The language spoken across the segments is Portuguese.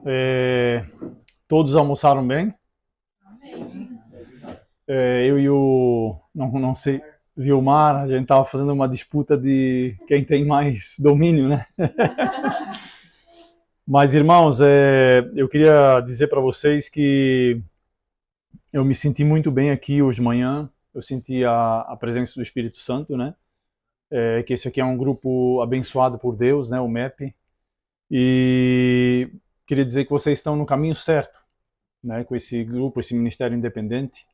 É, todos almoçaram bem? Eu e o, não sei, Vilmar, a gente estava fazendo uma disputa de quem tem mais domínio, né? Mas, irmãos, eu queria dizer para vocês que eu me senti muito bem aqui hoje de manhã. Eu senti a presença do Espírito Santo, né? Que esse aqui é um grupo abençoado por Deus, né? O MEP. E queria dizer que vocês estão no caminho certo, né? Com esse grupo, esse ministério independente.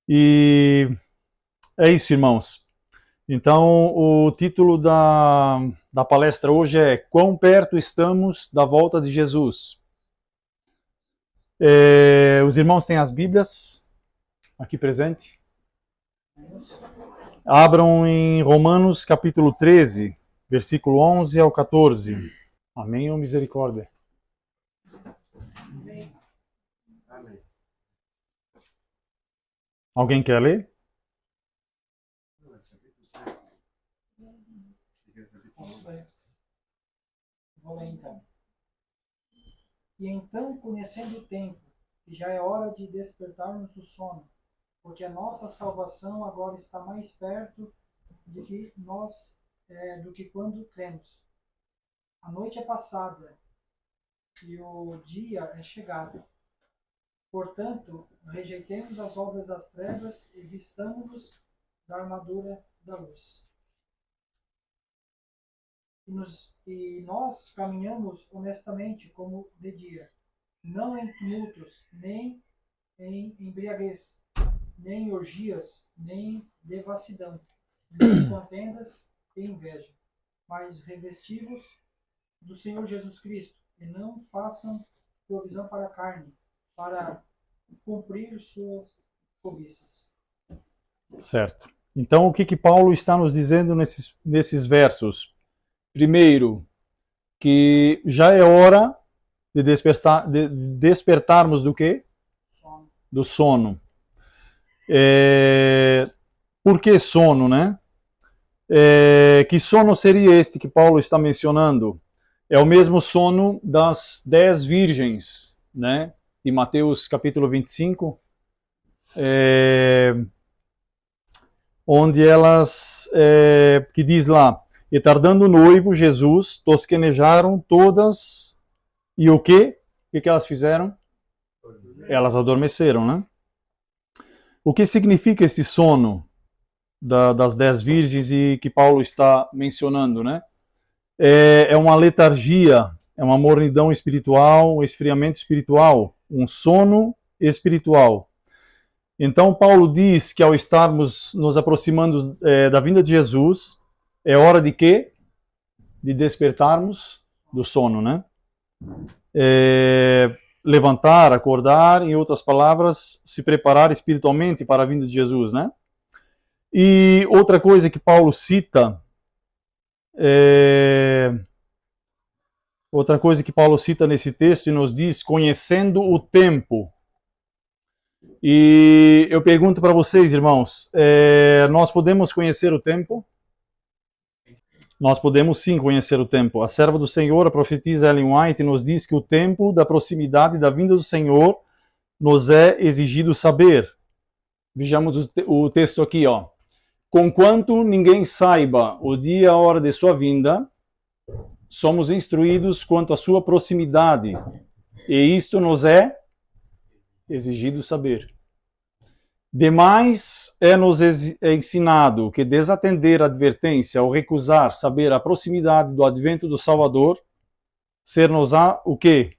E é isso, irmãos. Então, o título da palestra hoje é Quão perto estamos da volta de Jesus? Os irmãos têm as Bíblias aqui presente? Abram em Romanos capítulo 13, versículo 11 ao 14. Amém ou misericórdia? Amém. Alguém quer ler? Vou ler então. E então, conhecendo o tempo, que já é hora de despertarmos do sono, porque a nossa salvação agora está mais perto do que quando cremos. A noite é passada e o dia é chegado. Portanto, rejeitemos as obras das trevas e vistamo-nos da armadura da luz. E nós caminhamos honestamente como de dia, não em tumultos, nem em embriaguez, nem em orgias, nem devassidão, nem em contendas e inveja, mas revestivos do Senhor Jesus Cristo, e não façam provisão para a carne, para cumprir suas cobiças. Certo. Então, o que Paulo está nos dizendo nesses versos? Primeiro, que já é hora de despertarmos do quê? Sono. Do sono. Por que sono, né? Que sono seria este que Paulo está mencionando? É o mesmo sono das 10 virgens, né? De Mateus capítulo 25, onde elas, que diz lá, e tardando o noivo, Jesus, tosquenejaram todas, e o quê? O que elas fizeram? Elas adormeceram, né? O que significa esse sono das 10 virgens e que Paulo está mencionando, né? É uma letargia, é uma mornidão espiritual, um esfriamento espiritual, um sono espiritual. Então Paulo diz que ao estarmos nos aproximando da vinda de Jesus, é hora de quê? De despertarmos do sono, né? Levantar, acordar, em outras palavras, se preparar espiritualmente para a vinda de Jesus, né? E outra coisa que Paulo cita, nesse texto e nos diz, conhecendo o tempo. E eu pergunto para vocês, irmãos, nós podemos conhecer o tempo? Nós podemos sim conhecer o tempo. A serva do Senhor, a profetisa Ellen White, nos diz que o tempo da proximidade da vinda do Senhor nos é exigido saber. Vejamos o texto aqui, ó. Conquanto ninguém saiba o dia e a hora de sua vinda, somos instruídos quanto à sua proximidade, e isto nos é exigido saber. Demais é-nos ensinado que desatender a advertência ou recusar saber a proximidade do advento do Salvador, ser-nos-á o quê?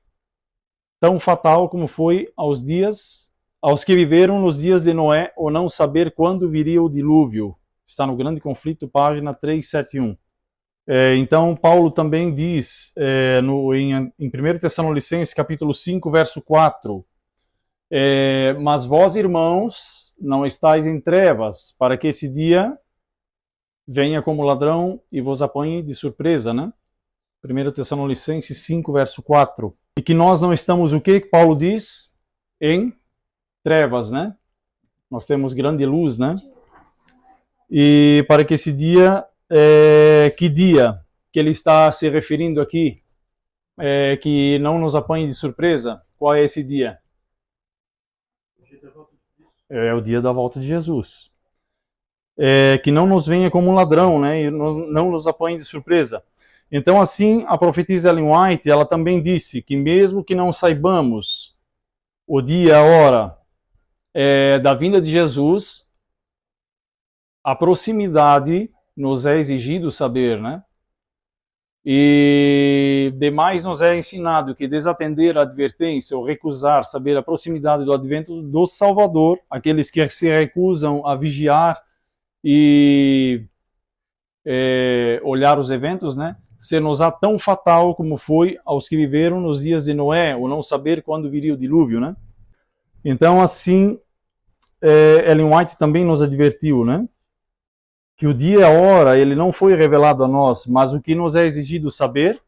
Tão fatal como foi aos que viveram nos dias de Noé, ou não saber quando viria o dilúvio. Está no Grande Conflito, página 371. Então, Paulo também diz em 1 Tessalonicenses, capítulo 5, verso 4, mas vós, irmãos, não estáis em trevas, para que esse dia venha como ladrão e vos apanhe de surpresa, né? 1 Tessalonicenses 5, verso 4. E que nós não estamos, o que Paulo diz? Em trevas, né? Nós temos grande luz, né? E para que esse dia, que dia que ele está se referindo aqui? que não nos apanhe de surpresa. Qual é esse dia? É o dia da volta de Jesus. Que não nos venha como um ladrão, né? E não nos apanhe de surpresa. Então, assim, a profetisa Ellen White, ela também disse que mesmo que não saibamos o dia, a hora da vinda de Jesus, a proximidade nos é exigido saber, né? E demais nos é ensinado que desatender a advertência ou recusar saber a proximidade do advento do Salvador, aqueles que se recusam a vigiar e olhar os eventos, né? Ser-nos-á tão fatal como foi aos que viveram nos dias de Noé, o não saber quando viria o dilúvio, né? Então, assim, Ellen White também nos advertiu, né? Que o dia e a hora, ele não foi revelado a nós, mas o que nos é exigido saber,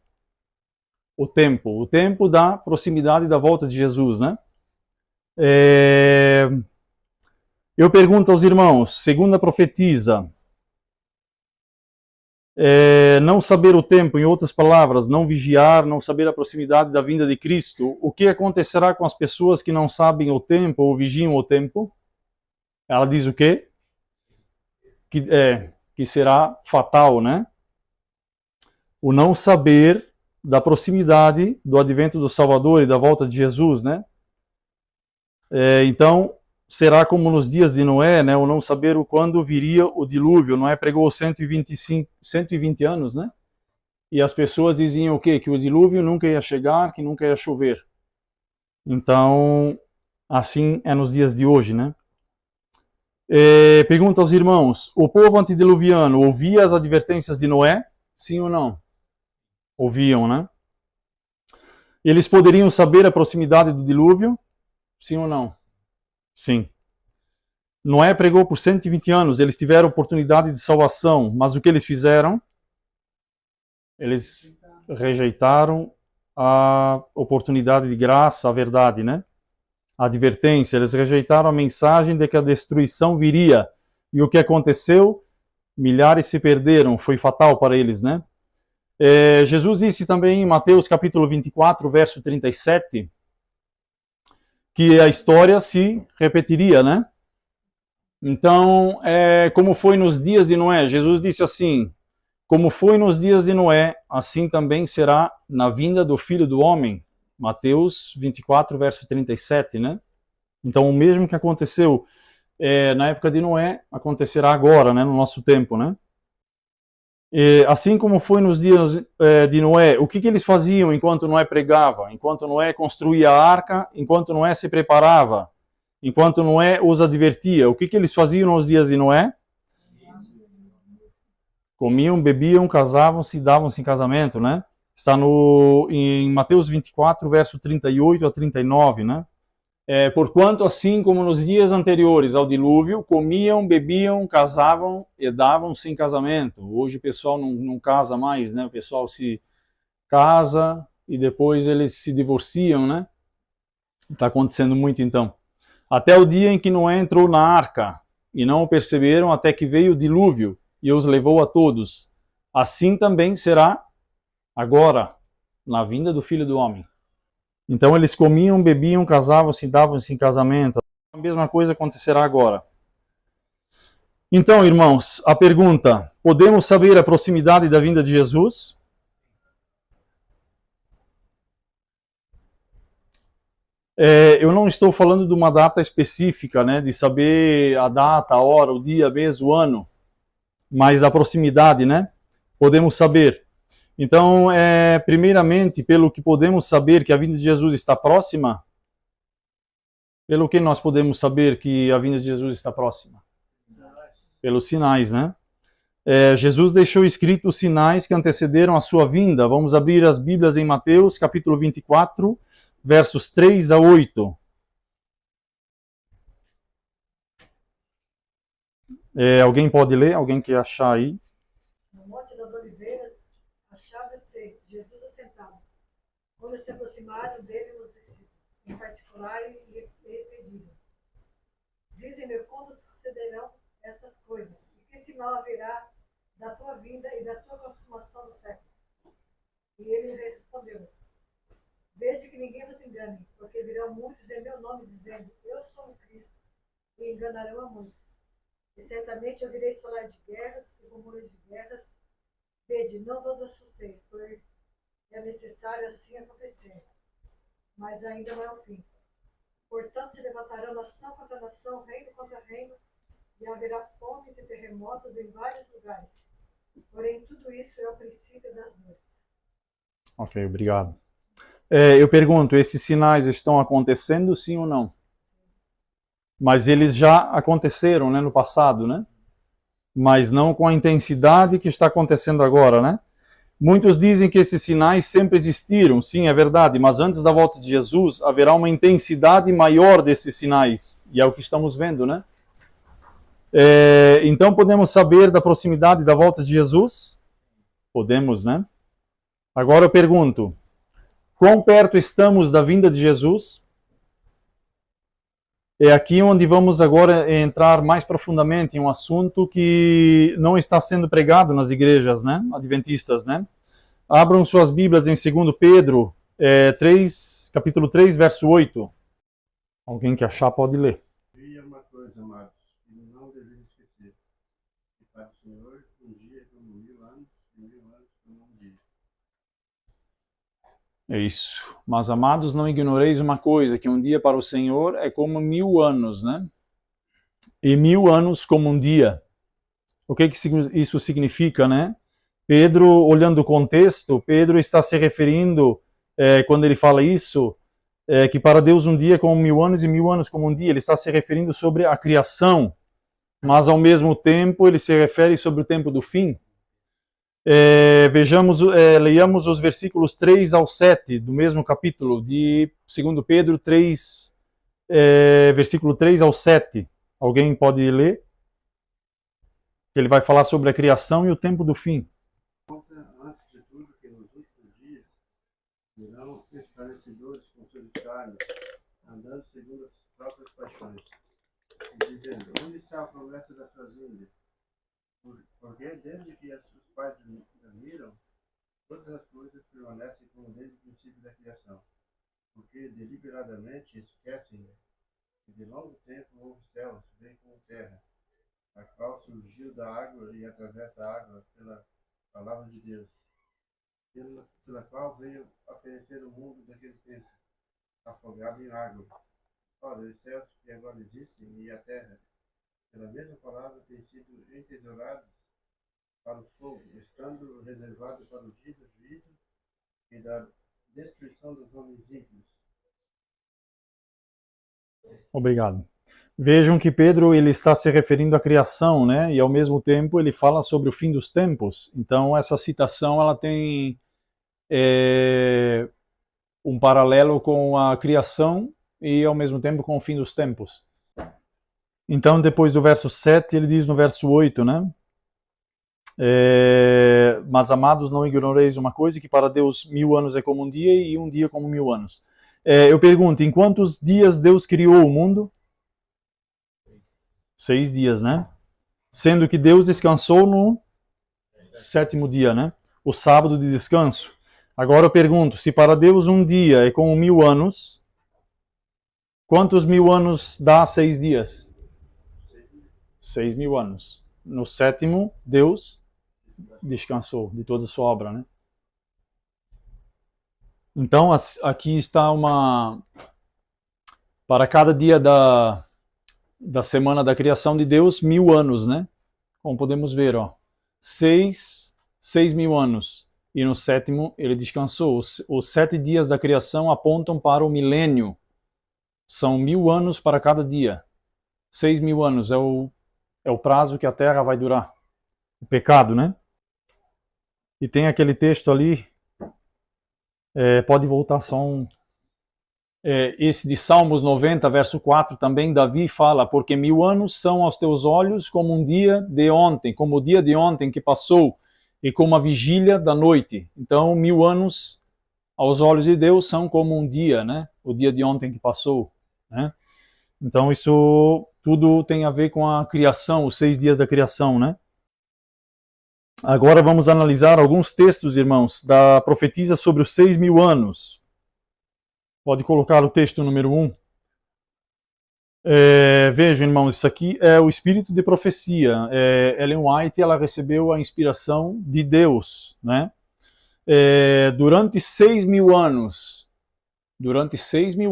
o tempo da proximidade da volta de Jesus, né? Eu pergunto aos irmãos, segundo a profetisa, não saber o tempo, em outras palavras, não vigiar, não saber a proximidade da vinda de Cristo, o que acontecerá com as pessoas que não sabem o tempo ou vigiam o tempo? Ela diz o quê? Que será fatal, né? O não saber da proximidade do advento do Salvador e da volta de Jesus, né? Então, será como nos dias de Noé, né? O não saber o quando viria o dilúvio. Noé pregou 120 anos, né? E as pessoas diziam o quê? Que o dilúvio nunca ia chegar, que nunca ia chover. Então, assim é nos dias de hoje, né? Pergunta aos irmãos, o povo antediluviano ouvia as advertências de Noé? Sim ou não? Ouviam, né? Eles poderiam saber a proximidade do dilúvio? Sim ou não? Sim. Noé pregou por 120 anos, eles tiveram oportunidade de salvação, mas o que eles fizeram? Eles rejeitaram a oportunidade de graça, a verdade, né? A advertência, eles rejeitaram a mensagem de que a destruição viria. E o que aconteceu? Milhares se perderam, foi fatal para eles, né? Jesus disse também em Mateus capítulo 24, verso 37, que a história se repetiria, né? Então, como foi nos dias de Noé, Jesus disse assim, como foi nos dias de Noé, assim também será na vinda do Filho do Homem. Mateus 24, verso 37, né? Então, o mesmo que aconteceu na época de Noé, acontecerá agora, né, no nosso tempo, né? Assim como foi nos dias de Noé, o que eles faziam enquanto Noé pregava, enquanto Noé construía a arca, enquanto Noé se preparava, enquanto Noé os advertia, o que eles faziam nos dias de Noé? Comiam, bebiam, casavam-se, davam-se em casamento, né? Está em Mateus 24, verso 38 a 39, né? Porquanto, assim como nos dias anteriores ao dilúvio, comiam, bebiam, casavam e davam-se em casamento. Hoje o pessoal não casa mais, né? O pessoal se casa e depois eles se divorciam, né? Está acontecendo muito então. Até o dia em que Noé entrou na arca e não o perceberam até que veio o dilúvio e os levou a todos. Assim também será agora, na vinda do Filho do Homem. Então eles comiam, bebiam, casavam-se, davam-se em casamento. A mesma coisa acontecerá agora. Então, irmãos, a pergunta: podemos saber a proximidade da vinda de Jesus? Eu não estou falando de uma data específica, né, de saber a data, a hora, o dia, mês, o ano, mas da proximidade, né? Podemos saber. Então, primeiramente, pelo que podemos saber que a vinda de Jesus está próxima, pelo que nós podemos saber que a vinda de Jesus está próxima? Pelos sinais, né? Jesus deixou escrito os sinais que antecederam a sua vinda. Vamos abrir as Bíblias em Mateus, capítulo 24, versos 3 a 8. Alguém pode ler? Alguém quer achar aí? No Monte das Oliveiras, achava-se Jesus assentado. Quando se aproximaram dele os discípulos, em particular, lhe pediram: Dize-me quando sucederão estas coisas, e que sinal haverá da tua vinda e da tua consumação do século? E ele respondeu: Vede que ninguém vos engane, porque virão muitos em meu nome, dizendo, eu sou o Cristo, e enganarão a muitos. E certamente ouvireis falar de guerras e rumores de guerras. Vede, não vos assusteis, porque é necessário assim acontecer. Mas ainda não é o fim. Portanto, se levantarão nação contra nação, reino contra reino, e haverá fomes e terremotos em vários lugares. Porém, tudo isso é o princípio das dores. Ok, obrigado. Eu pergunto, esses sinais estão acontecendo, sim ou não? Mas eles já aconteceram, né, no passado, né? Mas não com a intensidade que está acontecendo agora, né? Muitos dizem que esses sinais sempre existiram, sim, é verdade, mas antes da volta de Jesus haverá uma intensidade maior desses sinais, e é o que estamos vendo, né? Então podemos saber da proximidade da volta de Jesus? Podemos, né? Agora eu pergunto, quão perto estamos da vinda de Jesus? É aqui onde vamos agora entrar mais profundamente em um assunto que não está sendo pregado nas igrejas, né, adventistas, né? Abram suas Bíblias em 2 Pedro 3, capítulo 3, verso 8. Alguém que achar pode ler. E uma coisa, amados, que não devemos esquecer, que para o Senhor um dia é como 1000 anos, e 1000 anos como um dia. É isso. Mas, amados, não ignoreis uma coisa, que um dia para o Senhor é como 1000 anos, né? E 1000 anos como um dia. O que isso significa, né? Pedro, olhando o contexto, Pedro está se referindo, quando ele fala isso, que para Deus um dia é como 1000 anos e 1000 anos como um dia. Ele está se referindo sobre a criação, mas ao mesmo tempo ele se refere sobre o tempo do fim. Leiamos os versículos 3 ao 7 do mesmo capítulo de 2 Pedro 3, versículo 3 ao 7. Alguém pode ler? Ele vai falar sobre a criação e o tempo do fim. Antes de tudo, que nos últimos dias virão esclarecedores com seus carnes, andando segundo as próprias paixões, e dizendo, onde está a promessa da sua vinda? Porque desde que os pais dormiram, todas as coisas permanecem como desde o princípio da criação. Porque deliberadamente esquecem que de longo tempo houve céus, bem como terra, a qual surgiu da água e atravessa a água pela palavra de Deus, pela qual veio oferecer o mundo daquele tempo, afogado em água. Ora, os céus que agora existem e a terra, pela mesma palavra, têm sido entesourados para o fogo, estando reservados para o dia do juízo e da destruição dos homens ímpios. Obrigado. Vejam que Pedro ele está se referindo à criação, né? E ao mesmo tempo ele fala sobre o fim dos tempos. Então essa citação ela tem um paralelo com a criação e ao mesmo tempo com o fim dos tempos. Então depois do verso 7 ele diz no verso 8, né? Mas amados, não ignoreis uma coisa, que para Deus 1000 anos é como um dia e um dia como 1000 anos. Eu pergunto, em quantos dias Deus criou o mundo? 6 dias, né? Sendo que Deus descansou no 7º dia, né? O sábado de descanso. Agora eu pergunto, se para Deus um dia é como 1000 anos, quantos 1000 anos dá 6 dias? 6.000 anos. No 7º, Deus descansou de toda a sua obra, né? Então, aqui está para cada dia da semana da criação de Deus, 1000 anos, né? Como podemos ver, ó. 6.000 anos. E no 7º ele descansou. Os 7 dias da criação apontam para o milênio. São 1000 anos para cada dia. 6.000 anos é o prazo que a Terra vai durar. O pecado, né? E tem aquele texto ali, pode voltar só esse de Salmos 90, verso 4, também Davi fala, porque 1000 anos são aos teus olhos como um dia de ontem, como o dia de ontem que passou, e como a vigília da noite. Então 1000 anos aos olhos de Deus são como um dia, né? O dia de ontem que passou, né? Então isso tudo tem a ver com a criação, os 6 dias da criação, né? Agora vamos analisar alguns textos, irmãos, da profetisa sobre os 6.000 anos. Pode colocar o texto número 1. Vejam, irmãos, isso aqui é o espírito de profecia. Ellen White, ela recebeu a inspiração de Deus, né? Durante 6.000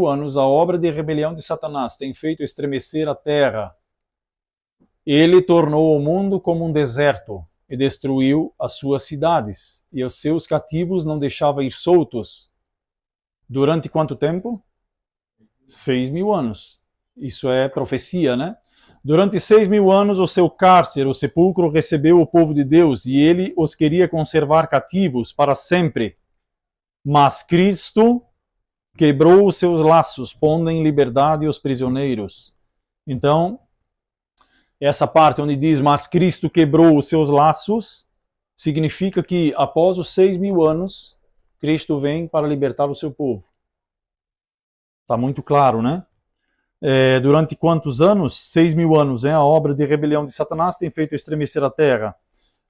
anos, a obra de rebelião de Satanás tem feito estremecer a terra. Ele tornou o mundo como um deserto e destruiu as suas cidades, e os seus cativos não deixava ir soltos. Durante quanto tempo? 6.000 anos. Isso é profecia, né? Durante 6.000 anos, o seu cárcere, o sepulcro, recebeu o povo de Deus, e ele os queria conservar cativos para sempre. Mas Cristo quebrou os seus laços, pondo em liberdade os prisioneiros. Então, essa parte onde diz, mas Cristo quebrou os seus laços, significa que após os 6.000 anos, Cristo vem para libertar o seu povo. Está muito claro, né? Durante quantos anos? 6.000 anos, a obra de rebelião de Satanás tem feito estremecer a terra.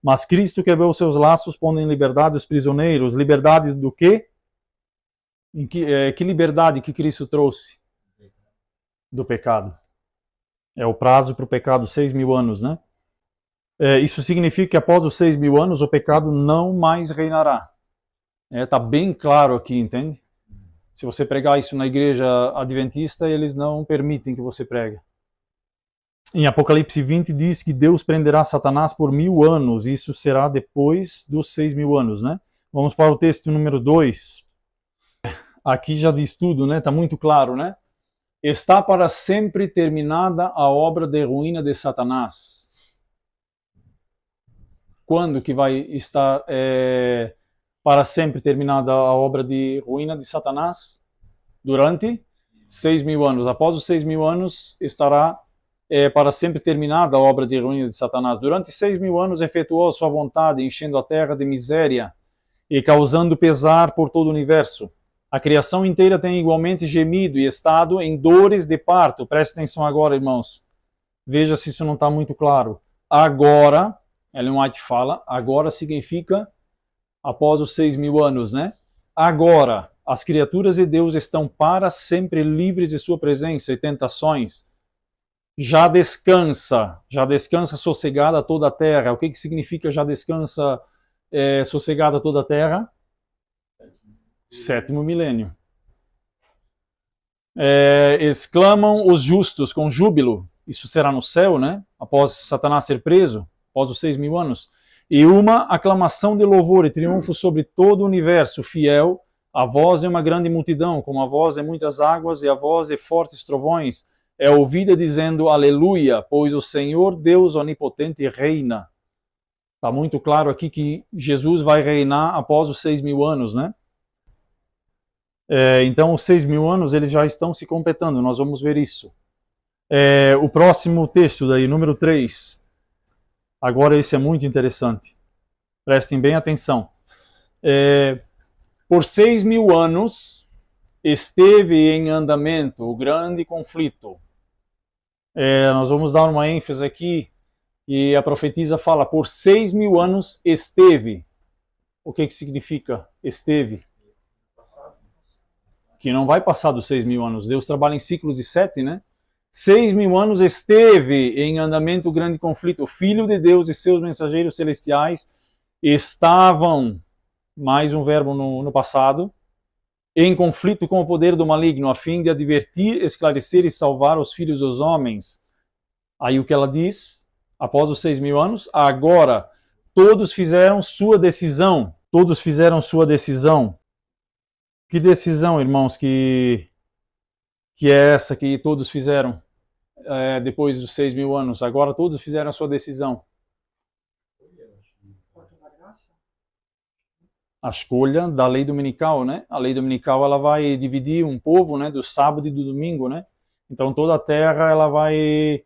Mas Cristo quebrou os seus laços, pondo em liberdade os prisioneiros. Liberdade do quê? Que liberdade que Cristo trouxe? Do pecado. É o prazo para o pecado, 6.000 anos, né? Isso significa que após os 6.000 anos o pecado não mais reinará. Está bem claro aqui, entende? Se você pregar isso na igreja adventista, eles não permitem que você pregue. Em Apocalipse 20 diz que Deus prenderá Satanás por 1.000 anos. Isso será depois dos 6.000 anos, né? Vamos para o texto número 2. Aqui já diz tudo, né? Está muito claro, né? Está para sempre terminada a obra de ruína de Satanás. Quando que vai estar para sempre terminada a obra de ruína de Satanás? Durante 6.000 anos. Após os 6.000 anos estará para sempre terminada a obra de ruína de Satanás. Durante 6.000 anos efetuou a sua vontade, enchendo a terra de miséria e causando pesar por todo o universo. A criação inteira tem igualmente gemido e estado em dores de parto. Preste atenção agora, irmãos. Veja se isso não está muito claro. Agora, Ellen White fala, agora significa após os 6.000 anos, né? Agora, as criaturas de Deus estão para sempre livres de sua presença e tentações. Já descansa sossegada toda a terra. O que significa já descansa sossegada toda a terra? 7º milênio. Exclamam os justos com júbilo. Isso será no céu, né? Após Satanás ser preso, após os 6.000 anos. E uma aclamação de louvor e triunfo sobre todo o universo fiel. A voz é uma grande multidão, como a voz de muitas águas e a voz de fortes trovões. É ouvida dizendo aleluia, pois o Senhor Deus onipotente reina. Está muito claro aqui que Jesus vai reinar após os 6.000 anos, né? Então, os 6.000 anos eles já estão se completando, nós vamos ver isso. O próximo texto, daí, número 3. Agora, esse é muito interessante. Prestem bem atenção. Por 6.000 anos esteve em andamento o grande conflito. Nós vamos dar uma ênfase aqui, e a profetisa fala, por 6.000 anos esteve. O que significa esteve? Que não vai passar dos 6.000 anos. Deus trabalha em ciclos de 7, né? 6.000 anos esteve em andamento o grande conflito. O Filho de Deus e seus mensageiros celestiais estavam, mais um verbo no passado, em conflito com o poder do maligno, a fim de advertir, esclarecer e salvar os filhos dos homens. Aí o que ela diz, após os 6.000 anos, agora todos fizeram sua decisão. Todos fizeram sua decisão. Que decisão, irmãos, que é essa que todos fizeram depois dos 6.000 anos? Agora todos fizeram a sua decisão. A escolha da lei dominical, né? A lei dominical ela vai dividir um povo, né, do sábado e do domingo, né? Então toda a terra ela vai,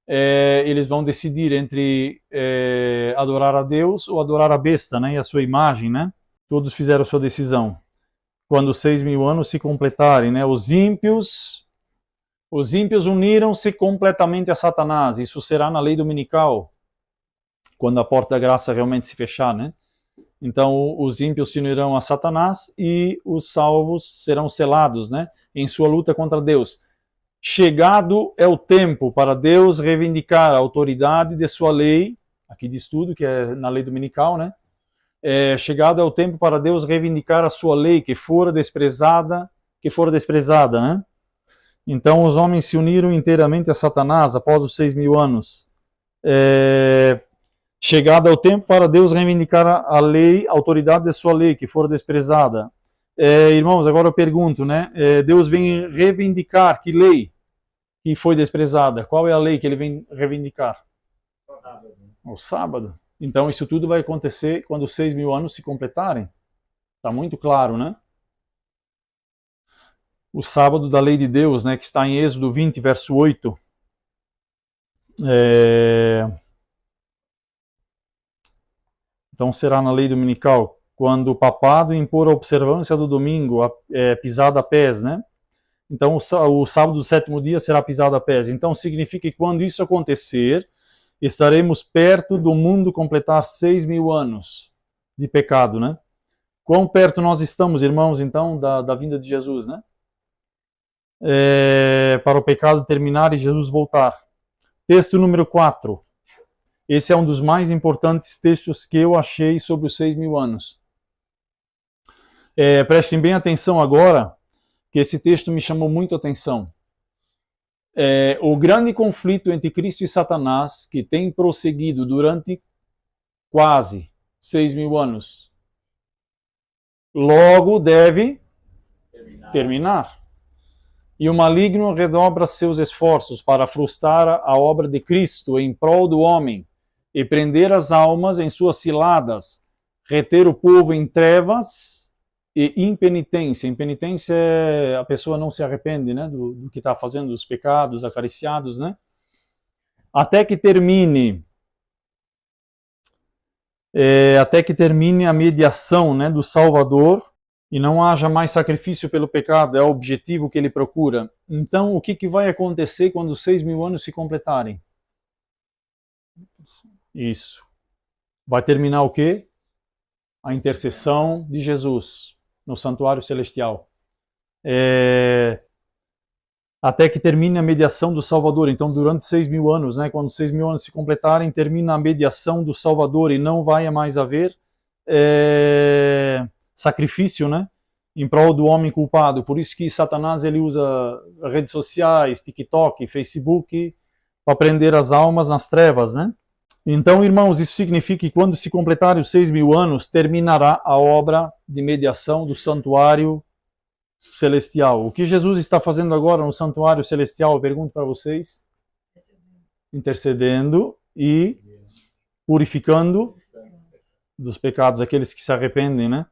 eles vão decidir entre adorar a Deus ou adorar a besta, né, e a sua imagem, né? Todos fizeram a sua decisão. Quando os 6.000 anos se completarem, né? Os ímpios uniram-se completamente a Satanás. Isso será na lei dominical, quando a porta da graça realmente se fechar, né? Então, os ímpios se unirão a Satanás e os salvos serão selados, né, em sua luta contra Deus. Chegado é o tempo para Deus reivindicar a autoridade de sua lei, aqui diz tudo, que é na lei dominical, né? Chegado é o tempo para Deus reivindicar a sua lei, que fora desprezada, né? Então, os homens se uniram inteiramente a Satanás após os 6.000 anos. Chegado é o tempo para Deus reivindicar a lei, a autoridade de sua lei, que for desprezada. Irmãos, agora eu pergunto, né? Deus vem reivindicar que lei que foi desprezada? Qual é a lei que ele vem reivindicar? O sábado. Então, isso tudo vai acontecer quando os 6.000 anos se completarem. Está muito claro, né? O sábado da lei de Deus, né, que está em Êxodo 20, verso 8. Então será na lei dominical, quando o papado impor a observância do domingo, pisada a pés, né? Então o sábado do 7º dia será pisado a pés. Então significa que quando isso acontecer, estaremos perto do mundo completar 6.000 anos de pecado, né? Quão perto nós estamos, irmãos, então, da vinda de Jesus, né? Para o pecado terminar e Jesus voltar. Texto número 4. Esse é um dos mais importantes textos que eu achei sobre os 6.000 anos. Prestem bem atenção agora, que esse texto me chamou muito a atenção. O grande conflito entre Cristo e Satanás, que tem prosseguido durante quase 6.000 anos, logo deve terminar. E o maligno redobra seus esforços para frustrar a obra de Cristo em prol do homem e prender as almas em suas ciladas, reter o povo em trevas e impenitência. Impenitência é a pessoa não se arrepende, né, do que está fazendo, dos pecados acariciados, né? Até que termine a mediação, né, do Salvador e não haja mais sacrifício pelo pecado, é o objetivo que ele procura. Então, o que vai acontecer quando os 6.000 anos se completarem? Isso. Vai terminar o quê? A intercessão de Jesus no santuário celestial. Até que termine a mediação do Salvador. Então, durante 6.000 anos, né, quando 6.000 anos se completarem, termina a mediação do Salvador e não vai mais haver sacrifício, né, em prol do homem culpado. Por isso que Satanás ele usa redes sociais, TikTok, Facebook, para prender as almas nas trevas, né? Então, irmãos, isso significa que quando se completarem os 6.000 anos, terminará a obra de mediação do santuário celestial. O que Jesus está fazendo agora no santuário celestial, eu pergunto para vocês? Intercedendo e purificando dos pecados aqueles que se arrependem, né?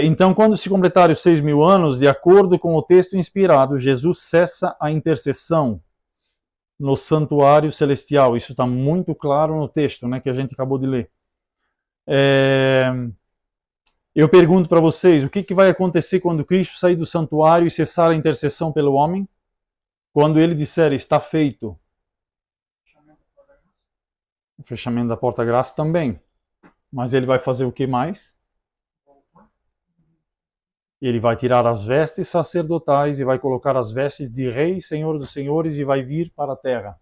Então, quando se completarem os 6.000 anos, de acordo com o texto inspirado, Jesus cessa a intercessão no santuário celestial. Isso está muito claro no texto, né, que a gente acabou de ler. Eu pergunto para vocês, o que vai acontecer quando Cristo sair do santuário e cessar a intercessão pelo homem? Quando ele disser, está feito. O fechamento da porta-graça também. Mas ele vai fazer o que mais? Ele vai tirar as vestes sacerdotais e vai colocar as vestes de rei, senhor dos senhores, e vai vir para a terra.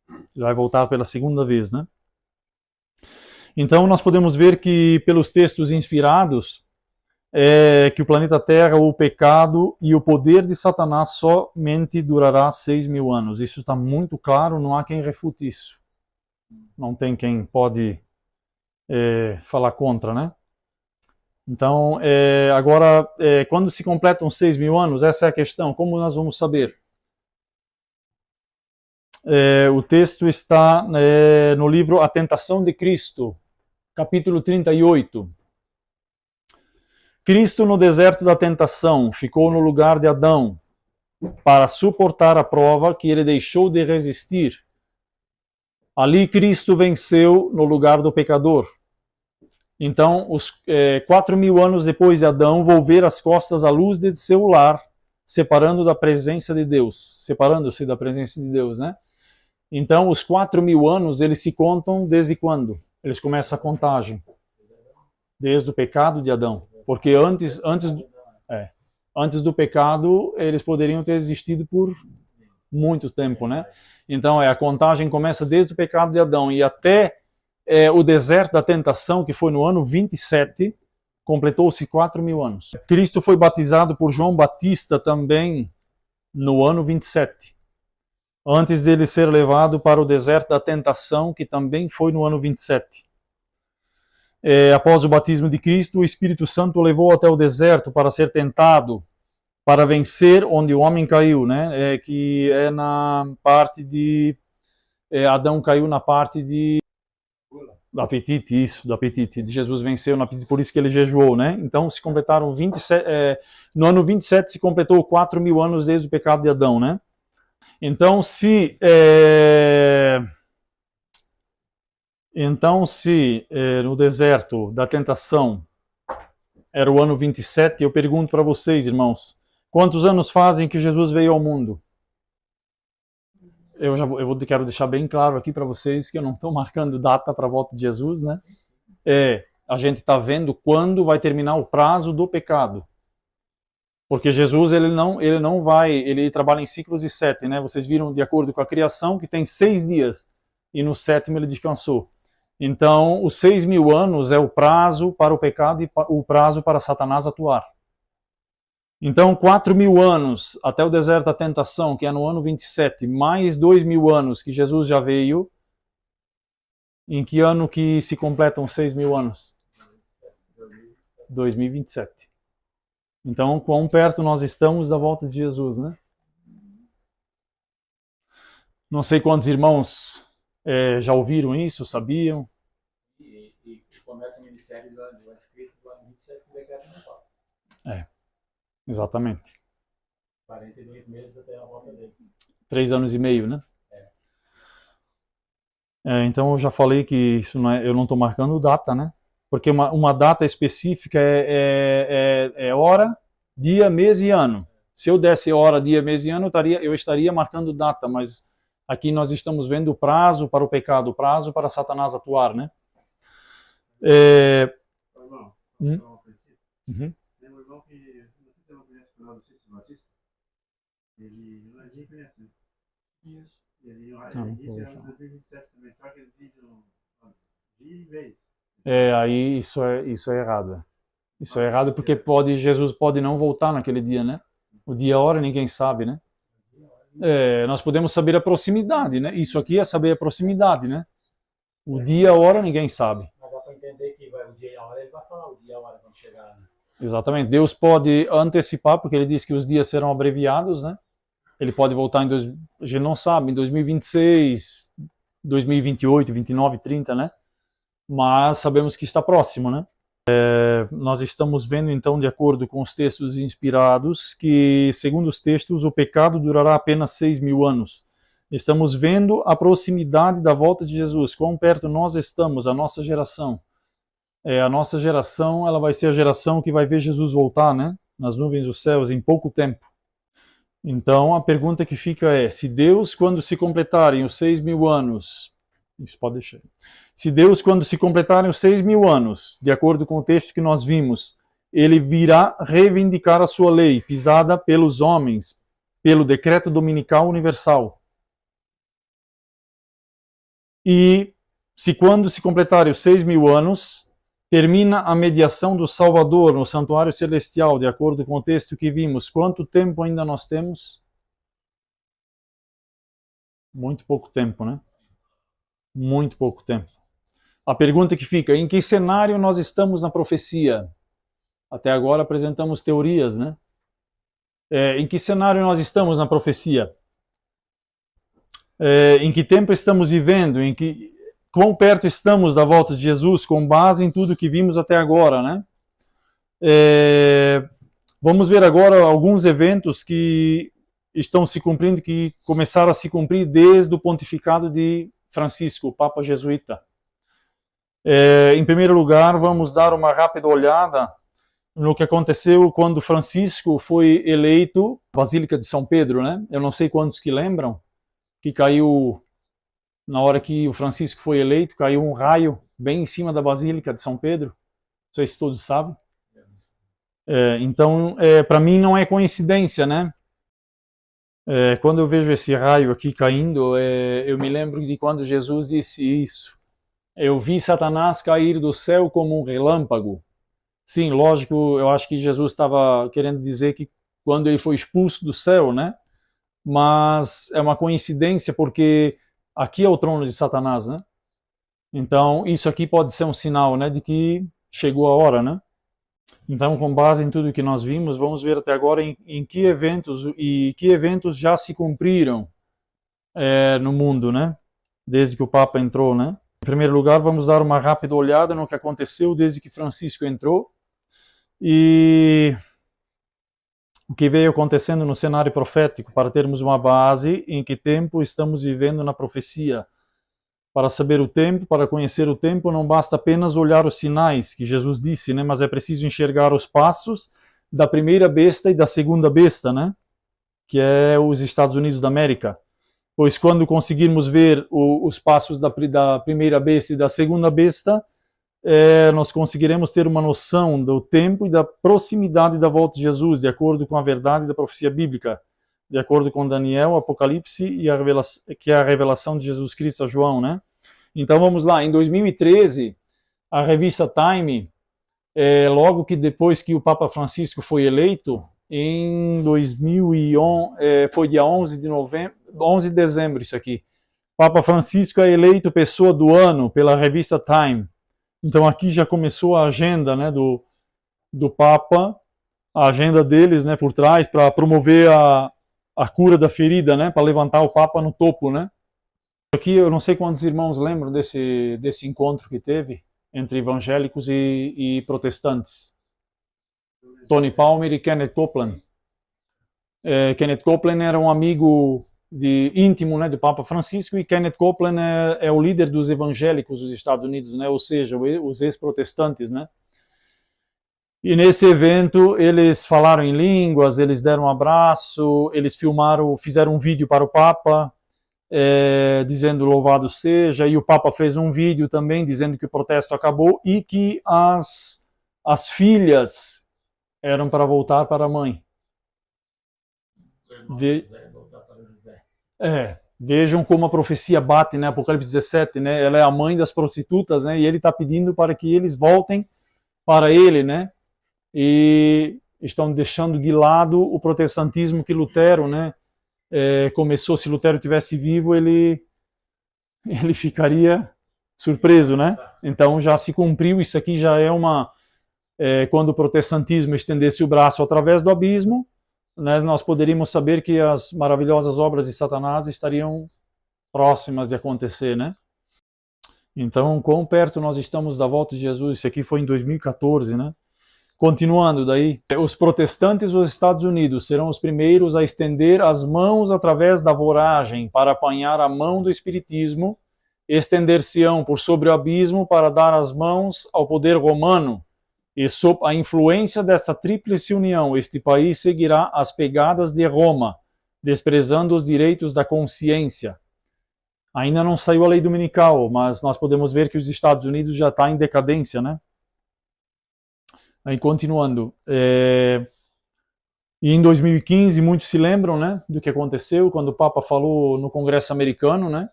Ele vai voltar pela segunda vez, né? Então nós podemos ver que pelos textos inspirados, que o planeta Terra, o pecado e o poder de Satanás somente durará 6.000 anos. Isso está muito claro, não há quem refute isso. Não tem quem pode falar contra, né? Então, agora, quando se completam 6.000 anos, essa é a questão. Como nós vamos saber? O texto está no livro A Tentação de Cristo, capítulo 38. Cristo no deserto da tentação ficou no lugar de Adão para suportar a prova que ele deixou de resistir. Ali Cristo venceu no lugar do pecador. Então, 4.000 anos depois de Adão, volver as costas à luz de seu lar, separando-se da presença de Deus, né? Então, os 4.000 anos, eles se contam desde quando? Eles começam a contagem. Desde o pecado de Adão. Porque antes do pecado, eles poderiam ter existido por muito tempo, né? Então, a contagem começa desde o pecado de Adão e até o deserto da tentação, que foi no ano 27, completou-se 4.000 anos. Cristo foi batizado por João Batista também no ano 27, antes dele ser levado para o deserto da tentação, que também foi no ano 27. Após o batismo de Cristo, o Espírito Santo o levou até o deserto para ser tentado, para vencer onde o homem caiu, né? Que é na parte de... Adão caiu na parte do apetite, isso, do apetite. Jesus venceu no apetite, por isso que ele jejuou, né? Então se completaram 27... no ano 27 se completou 4.000 anos desde o pecado de Adão, né? Então se no deserto da tentação era o ano 27, eu pergunto para vocês, irmãos, quantos anos fazem que Jesus veio ao mundo? Quero deixar bem claro aqui para vocês que eu não estou marcando data para a volta de Jesus, né? A gente está vendo quando vai terminar o prazo do pecado. Porque Jesus, ele trabalha em ciclos de 7, né? Vocês viram, de acordo com a criação, que tem 6 dias. E no 7º ele descansou. Então, os 6.000 anos é o prazo para o pecado e o prazo para Satanás atuar. Então, 4.000 anos até o deserto da tentação, que é no ano 27, mais 2.000 anos que Jesus já veio. Em que ano que se completam 6.000 anos? 2027. Então, quão perto nós estamos da volta de Jesus, né? Não sei quantos irmãos já ouviram isso, sabiam? E começa o ministério do Anticristo do ano 27, que decreta no Papa. Exatamente. 42 meses até a volta dele. 3 anos e meio, né? Então eu já falei que isso eu não estou marcando data, né? Porque uma data específica é hora, dia, mês e ano. Se eu desse hora, dia, mês e ano, eu estaria marcando data, mas aqui nós estamos vendo o prazo para o pecado, o prazo para Satanás atuar, né? Irmão, Uhum. tem um irmão que, não sei se você não conhece o canal do Cícero Batista, ele não é de conhece, né? Isso. Ele disse ano 2027 também, só que ele diz de vez. Aí isso é errado. Isso é errado porque Jesus pode não voltar naquele dia, né? O dia e a hora ninguém sabe, né? Nós podemos saber a proximidade, né? Isso aqui é saber a proximidade, né? O dia e a hora ninguém sabe. Mas dá para entender que o dia e a hora ele vai falar o dia e a hora quando chegar, né? Exatamente. Deus pode antecipar, porque ele diz que os dias serão abreviados, né? Ele pode voltar a gente não sabe, em 2026, 2028, 29, 30, né? Mas sabemos que está próximo, né? Nós estamos vendo, então, de acordo com os textos inspirados, que, segundo os textos, o pecado durará apenas 6.000 anos. Estamos vendo a proximidade da volta de Jesus, quão perto nós estamos, a nossa geração. A nossa geração, ela vai ser a geração que vai ver Jesus voltar, né? Nas nuvens dos céus, em pouco tempo. Então, a pergunta que fica é, se Deus, quando se completarem os 6.000 anos, isso pode deixar. Se Deus, quando se completarem os 6.000 anos, de acordo com o texto que nós vimos, ele virá reivindicar a sua lei, pisada pelos homens, pelo decreto dominical universal. E se quando se completarem os 6.000 anos, termina a mediação do Salvador no santuário celestial, de acordo com o texto que vimos, quanto tempo ainda nós temos? Muito pouco tempo, né? Muito pouco tempo. A pergunta que fica, em que cenário nós estamos na profecia? Até agora apresentamos teorias, né? Em que cenário nós estamos na profecia? Em que tempo estamos vivendo? Quão perto estamos da volta de Jesus, com base em tudo que vimos até agora, né? Vamos ver agora alguns eventos que estão se cumprindo, que começaram a se cumprir desde o pontificado de Francisco, o Papa Jesuíta. Em primeiro lugar, vamos dar uma rápida olhada no que aconteceu quando Francisco foi eleito na Basílica de São Pedro, né? Eu não sei quantos que lembram, que caiu, na hora que o Francisco foi eleito, caiu um raio bem em cima da Basílica de São Pedro. sei se todos sabem. Então, para mim não é coincidência, né? Quando eu vejo esse raio aqui caindo, eu me lembro de quando Jesus disse isso. Eu vi Satanás cair do céu como um relâmpago. Sim, lógico, eu acho que Jesus estava querendo dizer que quando ele foi expulso do céu, né? Mas é uma coincidência porque aqui é o trono de Satanás, né? Então, isso aqui pode ser um sinal, né, de que chegou a hora, né? Então, com base em tudo que nós vimos, vamos ver até agora em que eventos já se cumpriram no mundo, né? Desde que o Papa entrou, né? Em primeiro lugar, vamos dar uma rápida olhada no que aconteceu desde que Francisco entrou e o que veio acontecendo no cenário profético, para termos uma base em que tempo estamos vivendo na profecia. Para saber o tempo, para conhecer o tempo, não basta apenas olhar os sinais que Jesus disse, né? Mas é preciso enxergar os passos da primeira besta e da segunda besta, né? Que é os Estados Unidos da América. Pois quando conseguirmos ver os passos da primeira besta e da segunda besta, nós conseguiremos ter uma noção do tempo e da proximidade da volta de Jesus, de acordo com a verdade da profecia bíblica, de acordo com Daniel, Apocalipse e que é a revelação de Jesus Cristo a João, né? Então vamos lá, em 2013, a revista Time, logo que depois que o Papa Francisco foi eleito, em 2011, foi dia 11 de dezembro isso aqui, Papa Francisco é eleito pessoa do ano pela revista Time. Então aqui já começou a agenda, né, do Papa, a agenda deles, né, por trás, para promover a cura da ferida, né, para levantar o Papa no topo, né. Aqui eu não sei quantos irmãos lembram desse encontro que teve entre evangélicos e protestantes. Tony Palmer e Kenneth Copeland. Kenneth Copeland era um amigo íntimo, né, do Papa Francisco, e Kenneth Copeland é o líder dos evangélicos dos Estados Unidos, né, ou seja, os ex-protestantes, né. E nesse evento eles falaram em línguas, eles deram um abraço, eles fizeram um vídeo para o Papa, dizendo louvado seja, e o Papa fez um vídeo também dizendo que o protesto acabou e que as filhas eram para voltar para a mãe. Vejam como a profecia bate, né? Apocalipse 17, né? Ela é a mãe das prostitutas, né? E ele está pedindo para que eles voltem para ele, né? E estão deixando de lado o protestantismo que Lutero, né? Começou. Se Lutero tivesse vivo, ele ficaria surpreso, né? Então já se cumpriu. Isso aqui já é quando o protestantismo estendesse o braço através do abismo, né, nós poderíamos saber que as maravilhosas obras de Satanás estariam próximas de acontecer, né? Então, quão perto nós estamos da volta de Jesus? Isso aqui foi em 2014, né? Continuando daí, os protestantes dos Estados Unidos serão os primeiros a estender as mãos através da voragem para apanhar a mão do espiritismo, estender-se-ão por sobre o abismo para dar as mãos ao poder romano. E sob a influência desta tríplice união, este país seguirá as pegadas de Roma, desprezando os direitos da consciência. Ainda não saiu a lei dominical, mas nós podemos ver que os Estados Unidos já está em decadência, né? Aí, continuando. E em 2015, muitos se lembram, né, do que aconteceu quando o Papa falou no Congresso americano, né?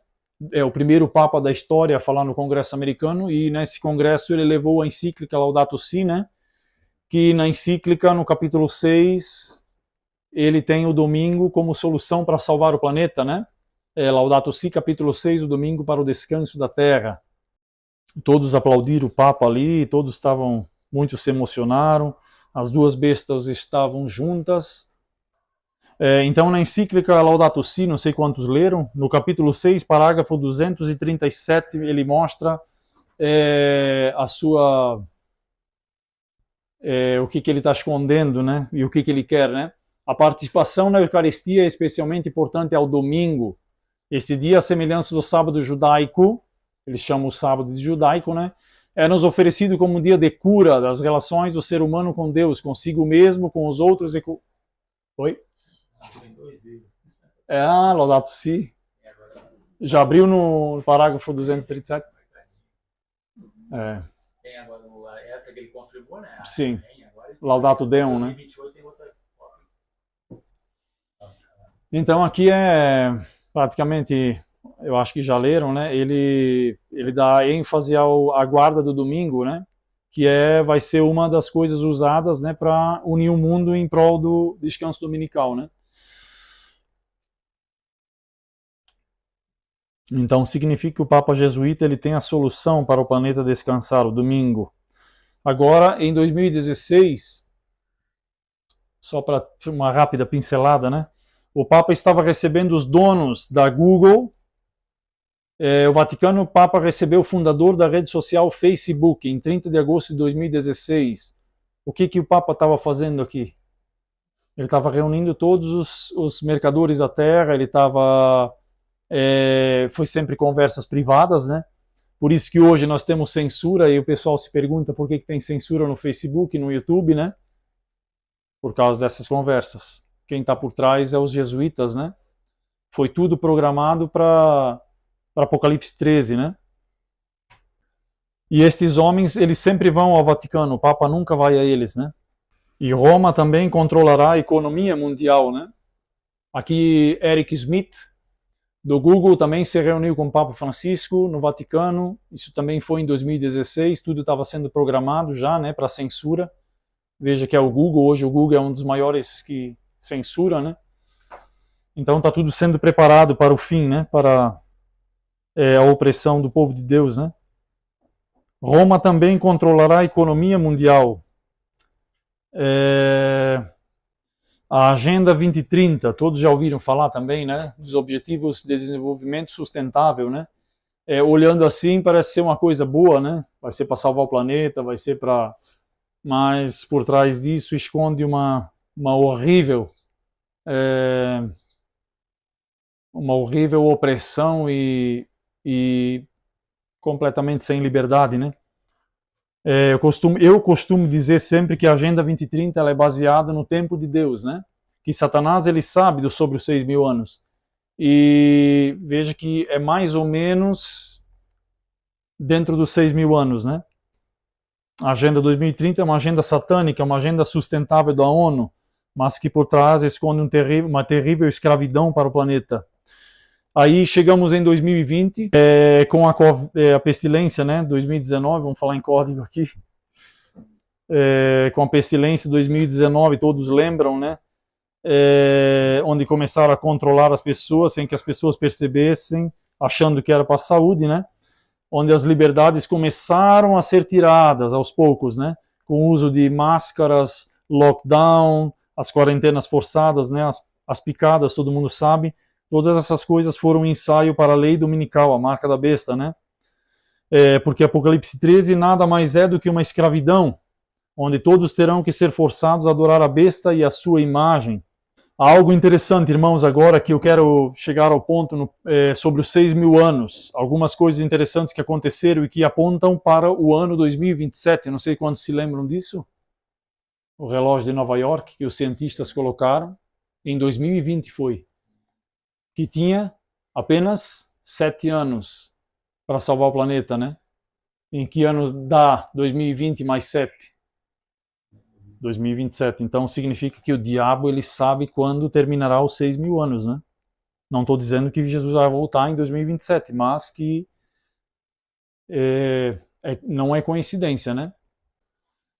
É o primeiro Papa da história a falar no Congresso americano, e nesse Congresso ele levou a encíclica Laudato Si, né? Que na encíclica, no capítulo 6, ele tem o domingo como solução para salvar o planeta, né? Laudato Si, capítulo 6, o domingo para o descanso da Terra. Todos aplaudiram o Papa ali, muitos se emocionaram, as duas bestas estavam juntas. Então, na encíclica Laudato Si, não sei quantos leram, no capítulo 6, parágrafo 237, ele mostra o que ele está escondendo, né? E o que ele quer, né? A participação na Eucaristia é especialmente importante ao domingo. Este dia, a semelhança do sábado judaico, eles chamam o sábado de judaico, né? É-nos oferecido como um dia de cura das relações do ser humano com Deus, consigo mesmo, com os outros e com... Oi? Laudato Si. Já abriu no parágrafo 237? Tem agora essa que ele construiu distribuiu, né? Sim. Agora, Laudato Deum, né? 2028 tem outra cópia. Então aqui é praticamente, eu acho que já leram, né? Ele dá ênfase à guarda do domingo, né? Que vai ser uma das coisas usadas, né, para unir o mundo em prol do descanso dominical, né? Então significa que o Papa Jesuíta ele tem a solução para o planeta descansar, o domingo. Agora, em 2016, só para uma rápida pincelada, né? O Papa estava recebendo os donos da Google. O Vaticano, o Papa recebeu o fundador da rede social Facebook em 30 de agosto de 2016. O que o Papa estava fazendo aqui? Ele estava reunindo todos os mercadores da terra, ele estava... foi sempre conversas privadas, né? Por isso que hoje nós temos censura e o pessoal se pergunta por que tem censura no Facebook, no YouTube, né? Por causa dessas conversas. Quem está por trás é os jesuítas, né? Foi tudo programado para Apocalipse 13, né? E estes homens, eles sempre vão ao Vaticano, o Papa nunca vai a eles, né? E Roma também controlará a economia mundial, né? Aqui Eric Schmidt, do Google, também se reuniu com o Papa Francisco no Vaticano. Isso também foi em 2016, tudo estava sendo programado já, né, para censura. Veja que é o Google, hoje o Google é um dos maiores que censura, né? Então está tudo sendo preparado para o fim, né, para a opressão do povo de Deus, né? Roma também controlará a economia mundial. A Agenda 2030, todos já ouviram falar também, né? Dos Objetivos de Desenvolvimento Sustentável, né? Olhando assim, parece ser uma coisa boa, né? Vai ser para salvar o planeta, vai ser para... Mas por trás disso esconde uma horrível opressão e completamente sem liberdade, né? Eu costumo dizer sempre que a Agenda 2030 ela é baseada no tempo de Deus, né? Que Satanás ele sabe sobre os 6.000 anos. E veja que é mais ou menos dentro dos 6.000 anos, né? A Agenda 2030 é uma agenda satânica, uma agenda sustentável da ONU, mas que por trás esconde uma terrível escravidão para o planeta. Aí chegamos em 2020, com a pestilência, né? 2019, vamos falar em código aqui. Com a pestilência 2019, todos lembram, né? Onde começaram a controlar as pessoas sem que as pessoas percebessem, achando que era para a saúde, né? Onde as liberdades começaram a ser tiradas aos poucos, né? Com o uso de máscaras, lockdown, as quarentenas forçadas, né? As picadas, todo mundo sabe. Todas essas coisas foram um ensaio para a lei dominical, a marca da besta, né? Porque Apocalipse 13 nada mais é do que uma escravidão, onde todos terão que ser forçados a adorar a besta e a sua imagem. Há algo interessante, irmãos, agora que eu quero chegar ao ponto sobre os 6.000 anos. Algumas coisas interessantes que aconteceram e que apontam para o ano 2027. Não sei quantos se lembram disso. O relógio de Nova York que os cientistas colocaram em 2020 foi. Que tinha apenas 7 anos para salvar o planeta, né? Em que ano dá 2020 mais 7? 2027. Então significa que o diabo ele sabe quando terminará os 6.000 anos, né? Não estou dizendo que Jesus vai voltar em 2027, mas que não é coincidência, né?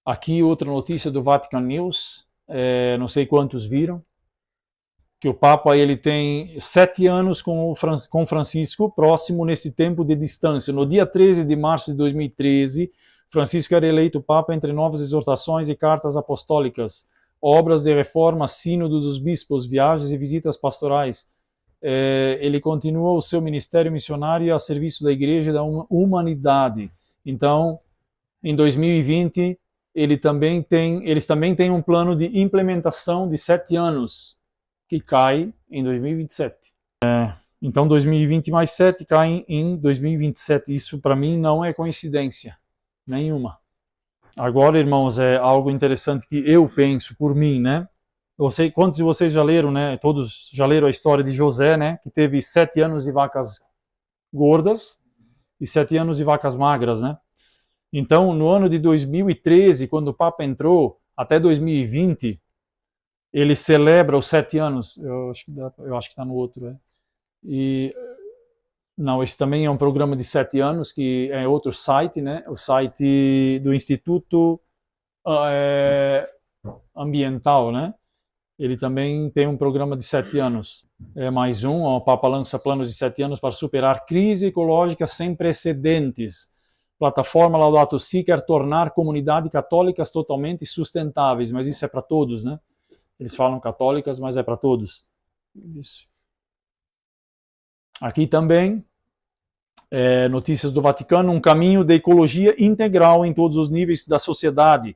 Aqui outra notícia do Vatican News, não sei quantos viram, que o Papa ele tem 7 anos com Francisco, próximo nesse tempo de distância. No dia 13 de março de 2013, Francisco era eleito Papa entre novas exortações e cartas apostólicas, obras de reforma, sínodo dos bispos, viagens e visitas pastorais. Ele continua o seu ministério missionário a serviço da Igreja e da humanidade. Então, em 2020, eles também têm um plano de implementação de 7 anos, que cai em 2027. Então 2020 mais 7 cai em 2027. Isso para mim não é coincidência nenhuma. Agora, irmãos, é algo interessante que eu penso por mim, né? Eu sei quantos de vocês já leram, né? Todos já leram a história de José, né? Que teve 7 anos de vacas gordas e 7 anos de vacas magras, né? Então, no ano de 2013, quando o Papa entrou, até 2020, ele celebra os 7 anos. Eu acho que está no outro. E não, esse também é um programa de 7 anos, que é outro site, né? O site do Instituto Ambiental, né? Ele também tem um programa de 7 anos. É mais um, o Papa lança planos de 7 anos para superar crise ecológica sem precedentes. Plataforma Laudato Si quer tornar comunidades católicas totalmente sustentáveis, mas isso é para todos, né? Eles falam católicas, mas é para todos. Isso. Aqui também, notícias do Vaticano, um caminho de ecologia integral em todos os níveis da sociedade.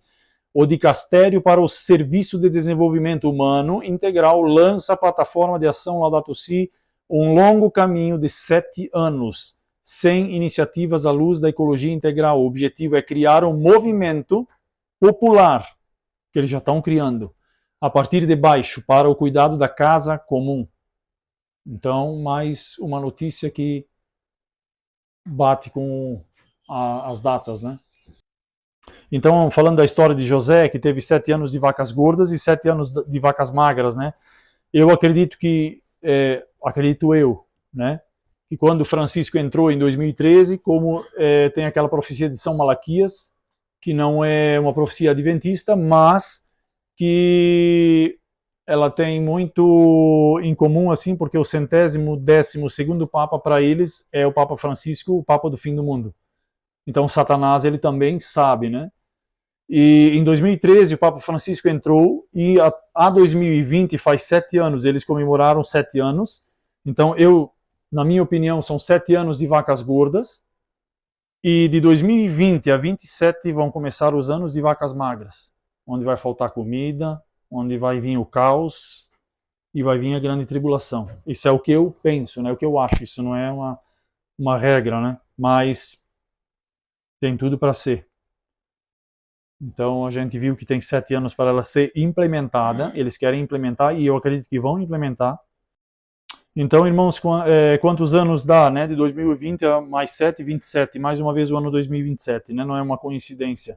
O Dicastério para o Serviço de Desenvolvimento Humano Integral lança a plataforma de ação Laudato Si, um longo caminho de 7 anos, 100 iniciativas à luz da ecologia integral. O objetivo é criar um movimento popular, que eles já estão criando, a partir de baixo, para o cuidado da casa comum. Então, mais uma notícia que bate com as datas, né? Então, falando da história de José, que teve 7 anos de vacas gordas e 7 anos de vacas magras, né? Eu acredito que, né? Que quando Francisco entrou em 2013, como tem aquela profecia de São Malaquias, que não é uma profecia adventista, mas que ela tem muito em comum, assim, porque o 112º Papa para eles é o Papa Francisco, o Papa do fim do mundo. Então Satanás, ele também sabe, né? E em 2013 o Papa Francisco entrou e a 2020 faz 7 anos, eles comemoraram 7 anos. Então na minha opinião, são 7 anos de vacas gordas e de 2020 a 27 vão começar os anos de vacas magras, onde vai faltar comida, onde vai vir o caos e vai vir a grande tribulação. Isso é o que eu penso, né? O que eu acho, isso não é uma regra, né? Mas tem tudo para ser. Então a gente viu que tem 7 anos para ela ser implementada, eles querem implementar e eu acredito que vão implementar. Então, irmãos, quantos anos dá, né? De 2020 a mais 7, 27, mais uma vez o ano 2027, né? Não é uma coincidência.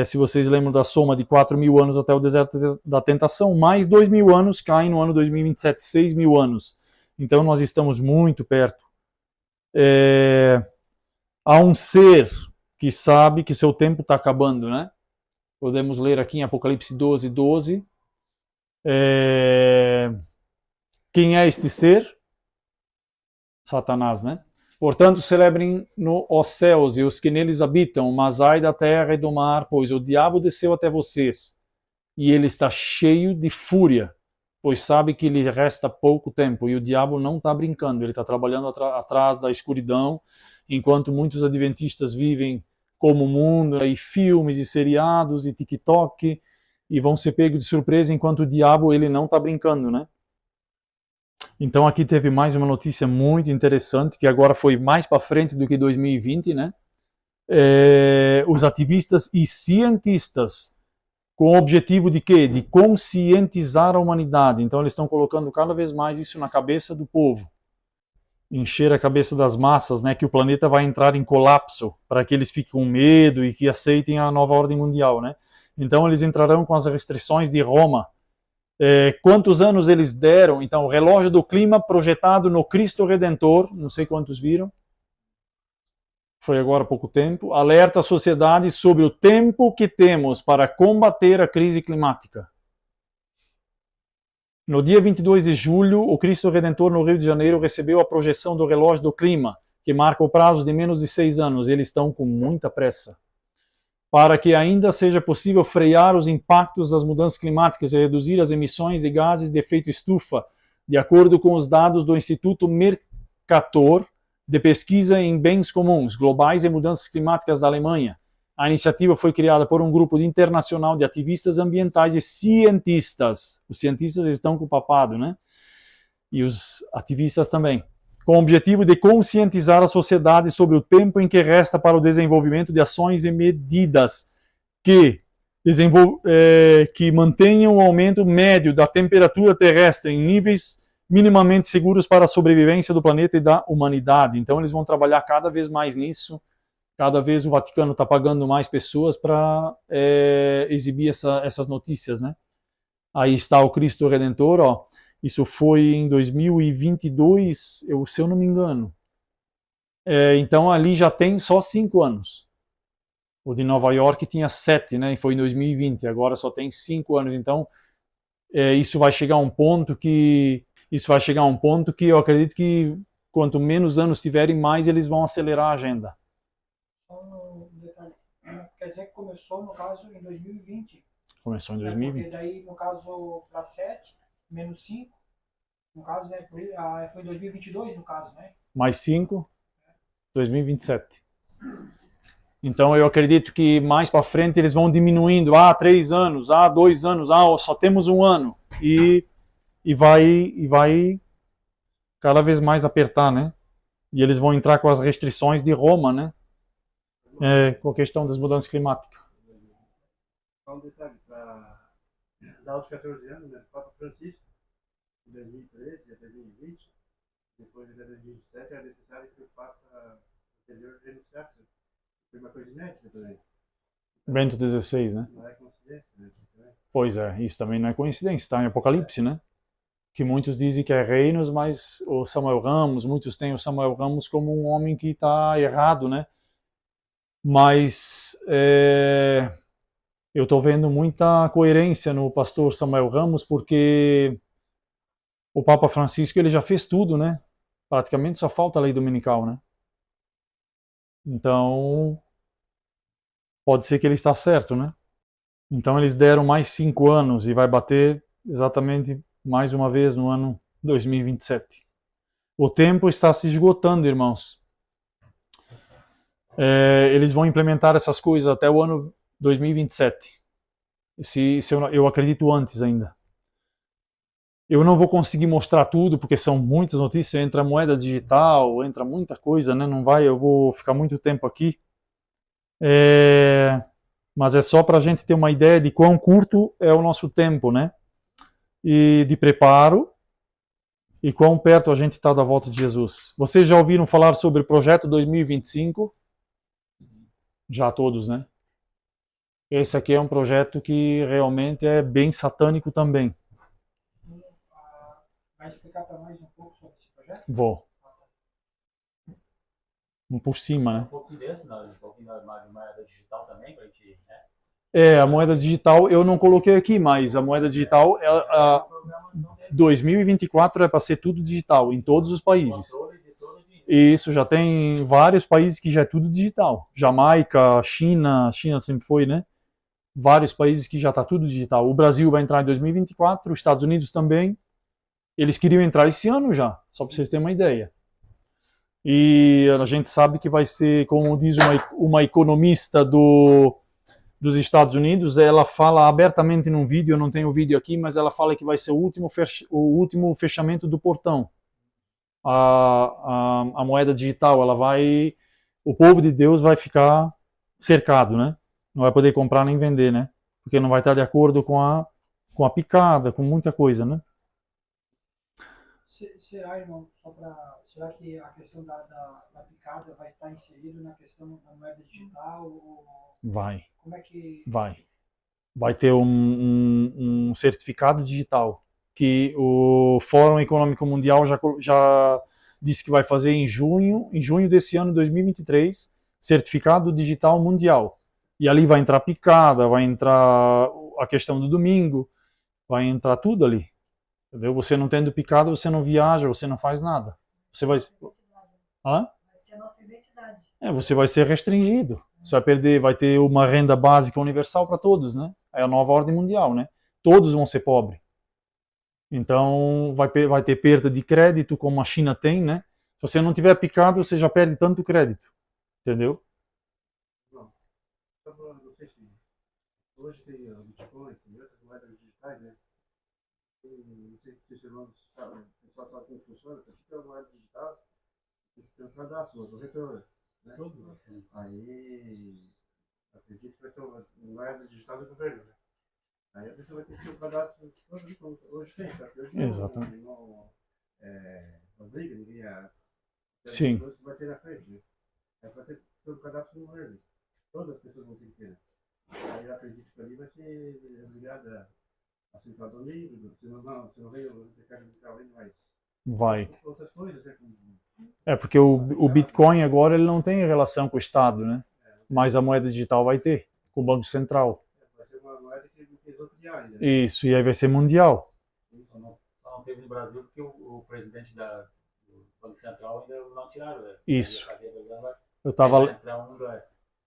Se vocês lembram da soma de 4.000 anos até o deserto da tentação, mais 2.000 anos caem no ano 2027, 6.000 anos. Então nós estamos muito perto. Há um ser que sabe que seu tempo está acabando, né? Podemos ler aqui em Apocalipse 12, 12. Quem é este ser? Satanás, né? Portanto, celebrem os céus e os que neles habitam, mas ai da terra e do mar, pois o diabo desceu até vocês, e ele está cheio de fúria, pois sabe que lhe resta pouco tempo, e o diabo não está brincando, ele está trabalhando atrás da escuridão, enquanto muitos adventistas vivem como o mundo, e filmes e seriados e TikTok, e vão ser pegos de surpresa, enquanto o diabo ele não está brincando, né? Então aqui teve mais uma notícia muito interessante, que agora foi mais para frente do que 2020, né? Os ativistas e cientistas, com o objetivo de quê? De conscientizar a humanidade. Então eles estão colocando cada vez mais isso na cabeça do povo. Encher a cabeça das massas, né? Que o planeta vai entrar em colapso, para que eles fiquem com medo e que aceitem a nova ordem mundial, né? Então eles entrarão com as restrições de Roma. Quantos anos eles deram? Então, o relógio do clima projetado no Cristo Redentor, não sei quantos viram, foi agora há pouco tempo, alerta a sociedade sobre o tempo que temos para combater a crise climática. No dia 22 de julho, o Cristo Redentor no Rio de Janeiro recebeu a projeção do relógio do clima, que marca o prazo de menos de 6 anos. Eles estão com muita pressa. Para que ainda seja possível frear os impactos das mudanças climáticas e reduzir as emissões de gases de efeito estufa, de acordo com os dados do Instituto Mercator de Pesquisa em Bens Comuns, Globais e Mudanças Climáticas da Alemanha. A iniciativa foi criada por um grupo internacional de ativistas ambientais e cientistas. Os cientistas estão com o papado, né? E os ativistas também. Com o objetivo de conscientizar a sociedade sobre o tempo em que resta para o desenvolvimento de ações e medidas que mantenham o aumento médio da temperatura terrestre em níveis minimamente seguros para a sobrevivência do planeta e da humanidade. Então eles vão trabalhar cada vez mais nisso Cada vez o Vaticano está pagando mais pessoas para exibir essas notícias, né? Aí está o Cristo Redentor, ó. Isso foi em 2022, se eu não me engano. Então ali já tem só 5 anos. O de Nova York tinha 7, né? E foi em 2020. Agora só tem 5 anos. Então isso vai chegar a um ponto que eu acredito que quanto menos anos tiverem, mais eles vão acelerar a agenda. Um detalhe. Quer dizer que começou, no caso, em 2020. Começou em Porque 2020. daí, no caso, para 7, menos 5, no caso, né, foi em 2022, no caso, né? Mais 5, 2027. Então eu acredito que mais para frente eles vão diminuindo. 3 anos, 2 anos, só temos um ano. E vai cada vez mais apertar, né? E eles vão entrar com as restrições de Roma, né? Com a questão das mudanças climáticas. Só um detalhe, para dar os 14 anos, né? O Papa Francisco, em 2013 a 2020, depois de 2027, era necessário que o Papa anterior renunciasse. Foi uma coisa inédita também. Bento XVI, né? Não é coincidência, né? Pois é, isso também não é coincidência, está em Apocalipse, né? Que muitos dizem que é reinos, mas o Samuel Ramos, muitos têm o Samuel Ramos como um homem que está errado, né? Mas eu estou vendo muita coerência no pastor Samuel Ramos, porque o Papa Francisco ele já fez tudo, né? Praticamente só falta a lei dominical, né? Então, pode ser que ele está certo, né? Então eles deram mais 5 anos e vai bater exatamente mais uma vez no ano 2027. O tempo está se esgotando, irmãos. Eles vão implementar essas coisas até o ano 2027. Se eu acredito antes ainda. Eu não vou conseguir mostrar tudo, porque são muitas notícias, entra moeda digital, entra muita coisa, né? Não vai, eu vou ficar muito tempo aqui. Mas é só para a gente ter uma ideia de quão curto é o nosso tempo, né? E de preparo, e quão perto a gente está da volta de Jesus. Vocês já ouviram falar sobre o Projeto 2025? Já todos, né? Esse aqui é um projeto que realmente é bem satânico também. Vai explicar para nós um pouco sobre esse projeto? Vou. Por cima, né? Um pouquinho desse, um pouquinho da moeda digital também, para a gente, né? A moeda digital eu não coloquei aqui, mas a moeda digital, 2024 é para ser tudo digital, em todos os países. E isso já tem vários países que já é tudo digital. Jamaica, China sempre foi, né? Vários países que já está tudo digital. O Brasil vai entrar em 2024, os Estados Unidos também. Eles queriam entrar esse ano já, só para vocês terem uma ideia. E a gente sabe que vai ser, como diz uma economista dos Estados Unidos, ela fala abertamente num vídeo, eu não tenho o vídeo aqui, mas ela fala que vai ser o último fechamento do portão. A moeda digital, o povo de Deus vai ficar cercado, né? Não vai poder comprar nem vender, né? Porque não vai estar de acordo com a picada, com muita coisa, né? Será, irmão, será que a questão da picada vai estar inserida na questão da moeda digital? Vai. Como é que... Vai ter um certificado digital que o Fórum Econômico Mundial já disse que vai fazer em junho desse ano, 2023, certificado digital mundial. E ali vai entrar picada, vai entrar a questão do domingo, vai entrar tudo ali. Entendeu? Você não tendo picada, você não viaja, você não faz nada. Você vai... Vai ser a nossa identidade. Você vai ser restringido. Você vai perder, vai ter uma renda básica universal para todos, né? É a nova ordem mundial, né? Todos vão ser pobres. Então vai ter perda de crédito, como a China tem, né? Se você não tiver picado, você já perde tanto crédito. Entendeu? Não, não sei se hoje tem o Bitcoin, tem outras moedas digitais, né? Não sei se os irmãos sabem, o pessoal sabe como funciona, porque tem uma moeda digital, tem um cadastro, uma corretora, né? Tudo assim. Aí, acredito que vai ser uma moeda digital do governo, né? Aí a pessoa vai ter que ter um cadastro todo como hoje tem, só que hoje não obriga ninguém a... Sim. Vai ter na frente, né? Aí vai ter pelo cadastro não vai ver. Todas as pessoas vão ter que ter. Aí eu acredito que ali vai ser obrigada a aceitar do livro, se não vem o mercado de carro, ele vai. Vai. Outras coisas, né? É porque o Bitcoin agora ele não tem relação com o Estado, né? Mas a moeda digital vai ter, com o Banco Central. Vai ser uma moeda que eles vão criar ainda. Isso, e aí vai ser mundial. Só não teve no Brasil porque o presidente do Banco Central ainda não tiraram. Né? Isso. Fazia 2 anos, vai Eu tava, entrar um do-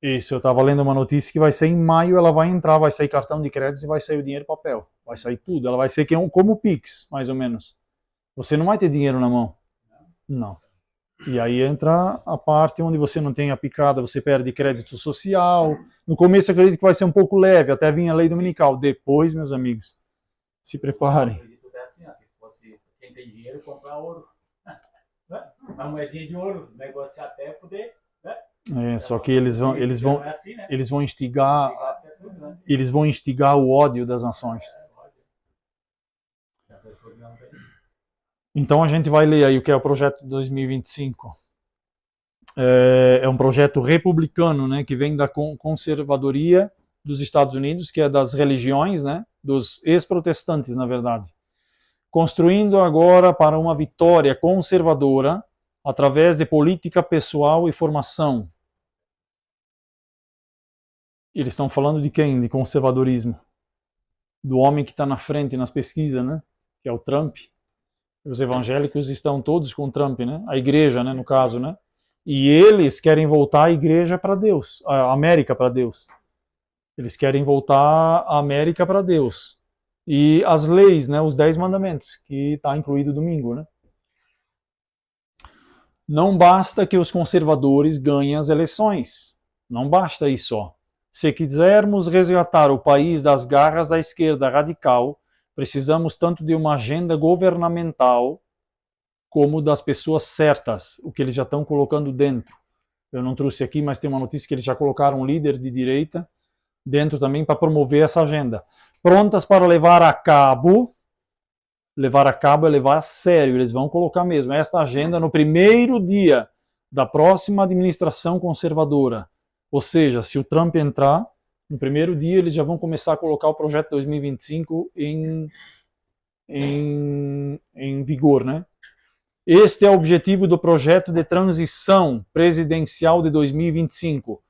isso, eu tava lendo uma notícia que vai ser em maio, ela vai entrar, vai sair cartão de crédito e vai sair o dinheiro em papel. Vai sair tudo. Ela vai ser como o Pix, mais ou menos. Você não vai ter dinheiro na mão. Não. E aí entra a parte onde você não tem a picada, você perde crédito social. No começo eu acredito que vai ser um pouco leve, até vir a lei dominical. Depois, meus amigos, se Eu preparem. acredito até assim, ó, que fosse quem tem dinheiro comprar ouro. Né? Uma moedinha de ouro, negociar até poder. Né? É, só que eles Não é assim, né? vão instigar, Chegar até tudo, né? eles vão instigar o ódio das nações. Pode. Se a pessoa não tem. Então a gente vai ler aí o que é o projeto de 2025. É um projeto republicano, né, que vem da conservadoria dos Estados Unidos, que é das religiões, né, dos ex-protestantes, na verdade. Construindo agora para uma vitória conservadora através de política pessoal e formação. Eles estão falando de quem? De conservadorismo. Do homem que está na frente nas pesquisas, né, que é o Trump. Os evangélicos estão todos com Trump, né? A igreja, né, no caso, né? E eles querem voltar a igreja para Deus, a América para Deus. Eles querem voltar a América para Deus. E as leis, né, os 10 mandamentos, que está incluído domingo, né? Não basta que os conservadores ganhem as eleições. Não basta isso só. Se quisermos resgatar o país das garras da esquerda radical, precisamos tanto de uma agenda governamental como das pessoas certas, o que eles já estão colocando dentro. Eu não trouxe aqui, mas tem uma notícia que eles já colocaram um líder de direita dentro também para promover essa agenda. Prontas para levar a cabo é levar a sério, eles vão colocar mesmo esta agenda no primeiro dia da próxima administração conservadora. Ou seja, se o Trump entrar, no primeiro dia eles já vão começar a colocar o projeto 2025 em vigor, né? Este é o objetivo do projeto de transição presidencial de 2025.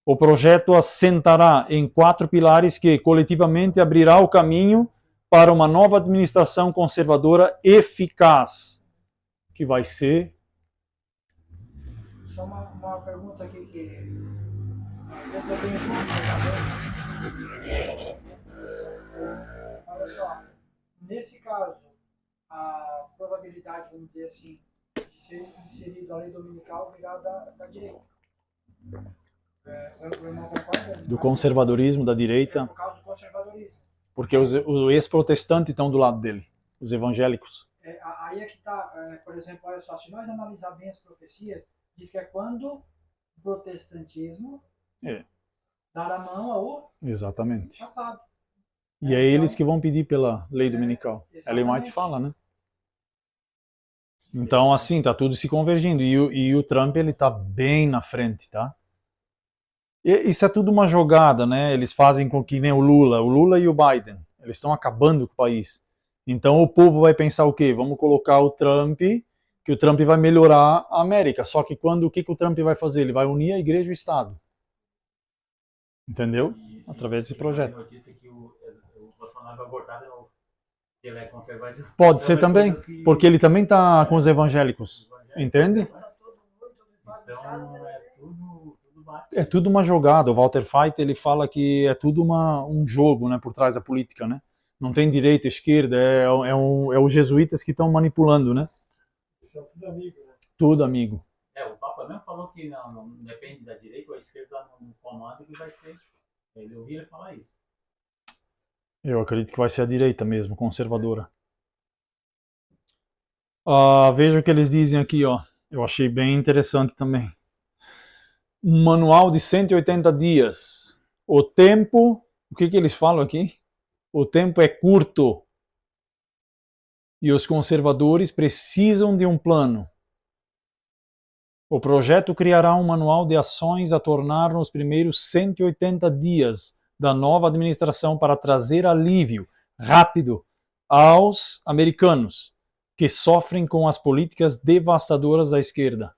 O projeto assentará em 4 pilares que coletivamente abrirá o caminho para uma nova administração conservadora eficaz, que vai ser... Só uma pergunta aqui que às vezes eu tenho dúvida também. Olha só, nesse caso, a probabilidade, vamos dizer assim, de ser inserida a lei dominical virá da direita. O irmão concorda? do conservadorismo da direita, Por causa do conservadorismo. porque os ex-protestantes estão do lado dele, os evangélicos. Aí é que está, por exemplo, olha só, se nós analisar bem as profecias, diz que é quando o protestantismo dar a mão ao Exatamente. papado. E é eles que vão pedir pela lei dominical. Ellen White fala, né? Então, assim, tá tudo se convergindo. E o Trump, ele tá bem na frente, tá? Isso é tudo uma jogada, né? Eles fazem com que nem o Lula e o Biden. Eles estão acabando com o país. Então o povo vai pensar o quê? Vamos colocar o Trump, que o Trump vai melhorar a América. Só que o que o Trump vai fazer? Ele vai unir a igreja e o Estado. Entendeu? Através desse projeto. Tem notícia que o Bolsonaro vai abortar de novo. Ele é conservador. Pode ser também, porque ele também está com os evangélicos. Entende? Então é tudo bate. É tudo uma jogada. O Walter Fight, ele fala que é tudo um jogo, né, por trás da política, né? Não tem direita, esquerda, é os jesuítas que estão manipulando, né? Isso é tudo amigo, né? Tudo amigo. O Papa mesmo falou que não depende da direita ou a esquerda no comando que vai ser. Ele ouviu ele falar isso. Eu acredito que vai ser a direita mesmo, conservadora. Veja o que eles dizem aqui, ó. Eu achei bem interessante também. Um manual de 180 dias. O tempo, o que eles falam aqui? O tempo é curto. E os conservadores precisam de um plano. O projeto criará um manual de ações a tornar nos primeiros 180 dias da nova administração para trazer alívio rápido aos americanos que sofrem com as políticas devastadoras da esquerda.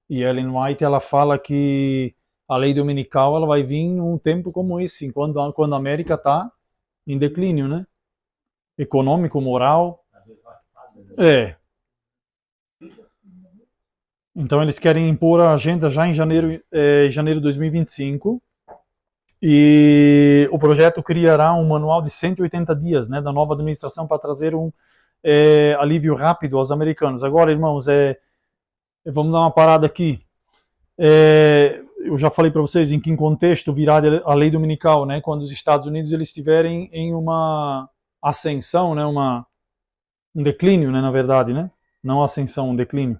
E Ellen White, ela fala que a lei dominical ela vai vir num tempo como esse, quando a América está em declínio, né? Econômico, moral. Às vezes lascado, né? É. Então eles querem impor a agenda já em janeiro de 2025 e o projeto criará um manual de 180 dias, né, da nova administração para trazer um alívio rápido aos americanos. Agora, irmãos, vamos dar uma parada aqui. Eu já falei para vocês em que contexto virá a lei dominical, né, quando os Estados Unidos eles estiverem em uma ascensão, né, um declínio, né, na verdade, né, não ascensão, um declínio.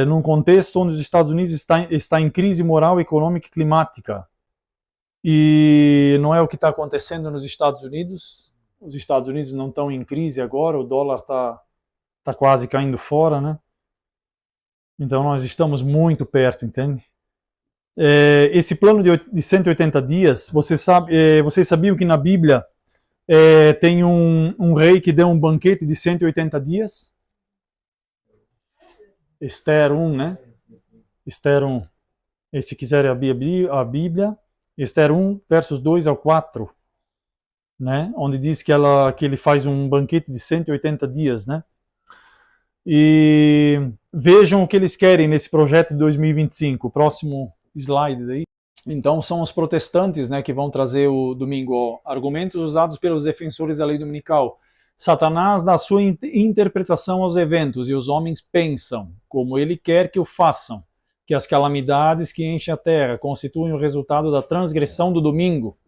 Num contexto onde os Estados Unidos está em crise moral, econômica e climática. E não é o que está acontecendo nos Estados Unidos. Os Estados Unidos não estão em crise agora, o dólar tá quase caindo fora, né? Então nós estamos muito perto, entende? Esse plano de 180 dias, vocês sabiam que na Bíblia tem um rei que deu um banquete de 180 dias? Esther 1, né? Esther 1. E se quiser abrir a Bíblia, Esther 1, versos 2 ao 4, né? Onde diz que ele faz um banquete de 180 dias, né? E vejam o que eles querem nesse projeto de 2025. Próximo slide daí. Então são os protestantes, né, que vão trazer o domingo argumentos usados pelos defensores da lei dominical. Satanás dá sua interpretação aos eventos e os homens pensam como ele quer que o façam, que as calamidades que enchem a terra constituem o resultado da transgressão do domingo.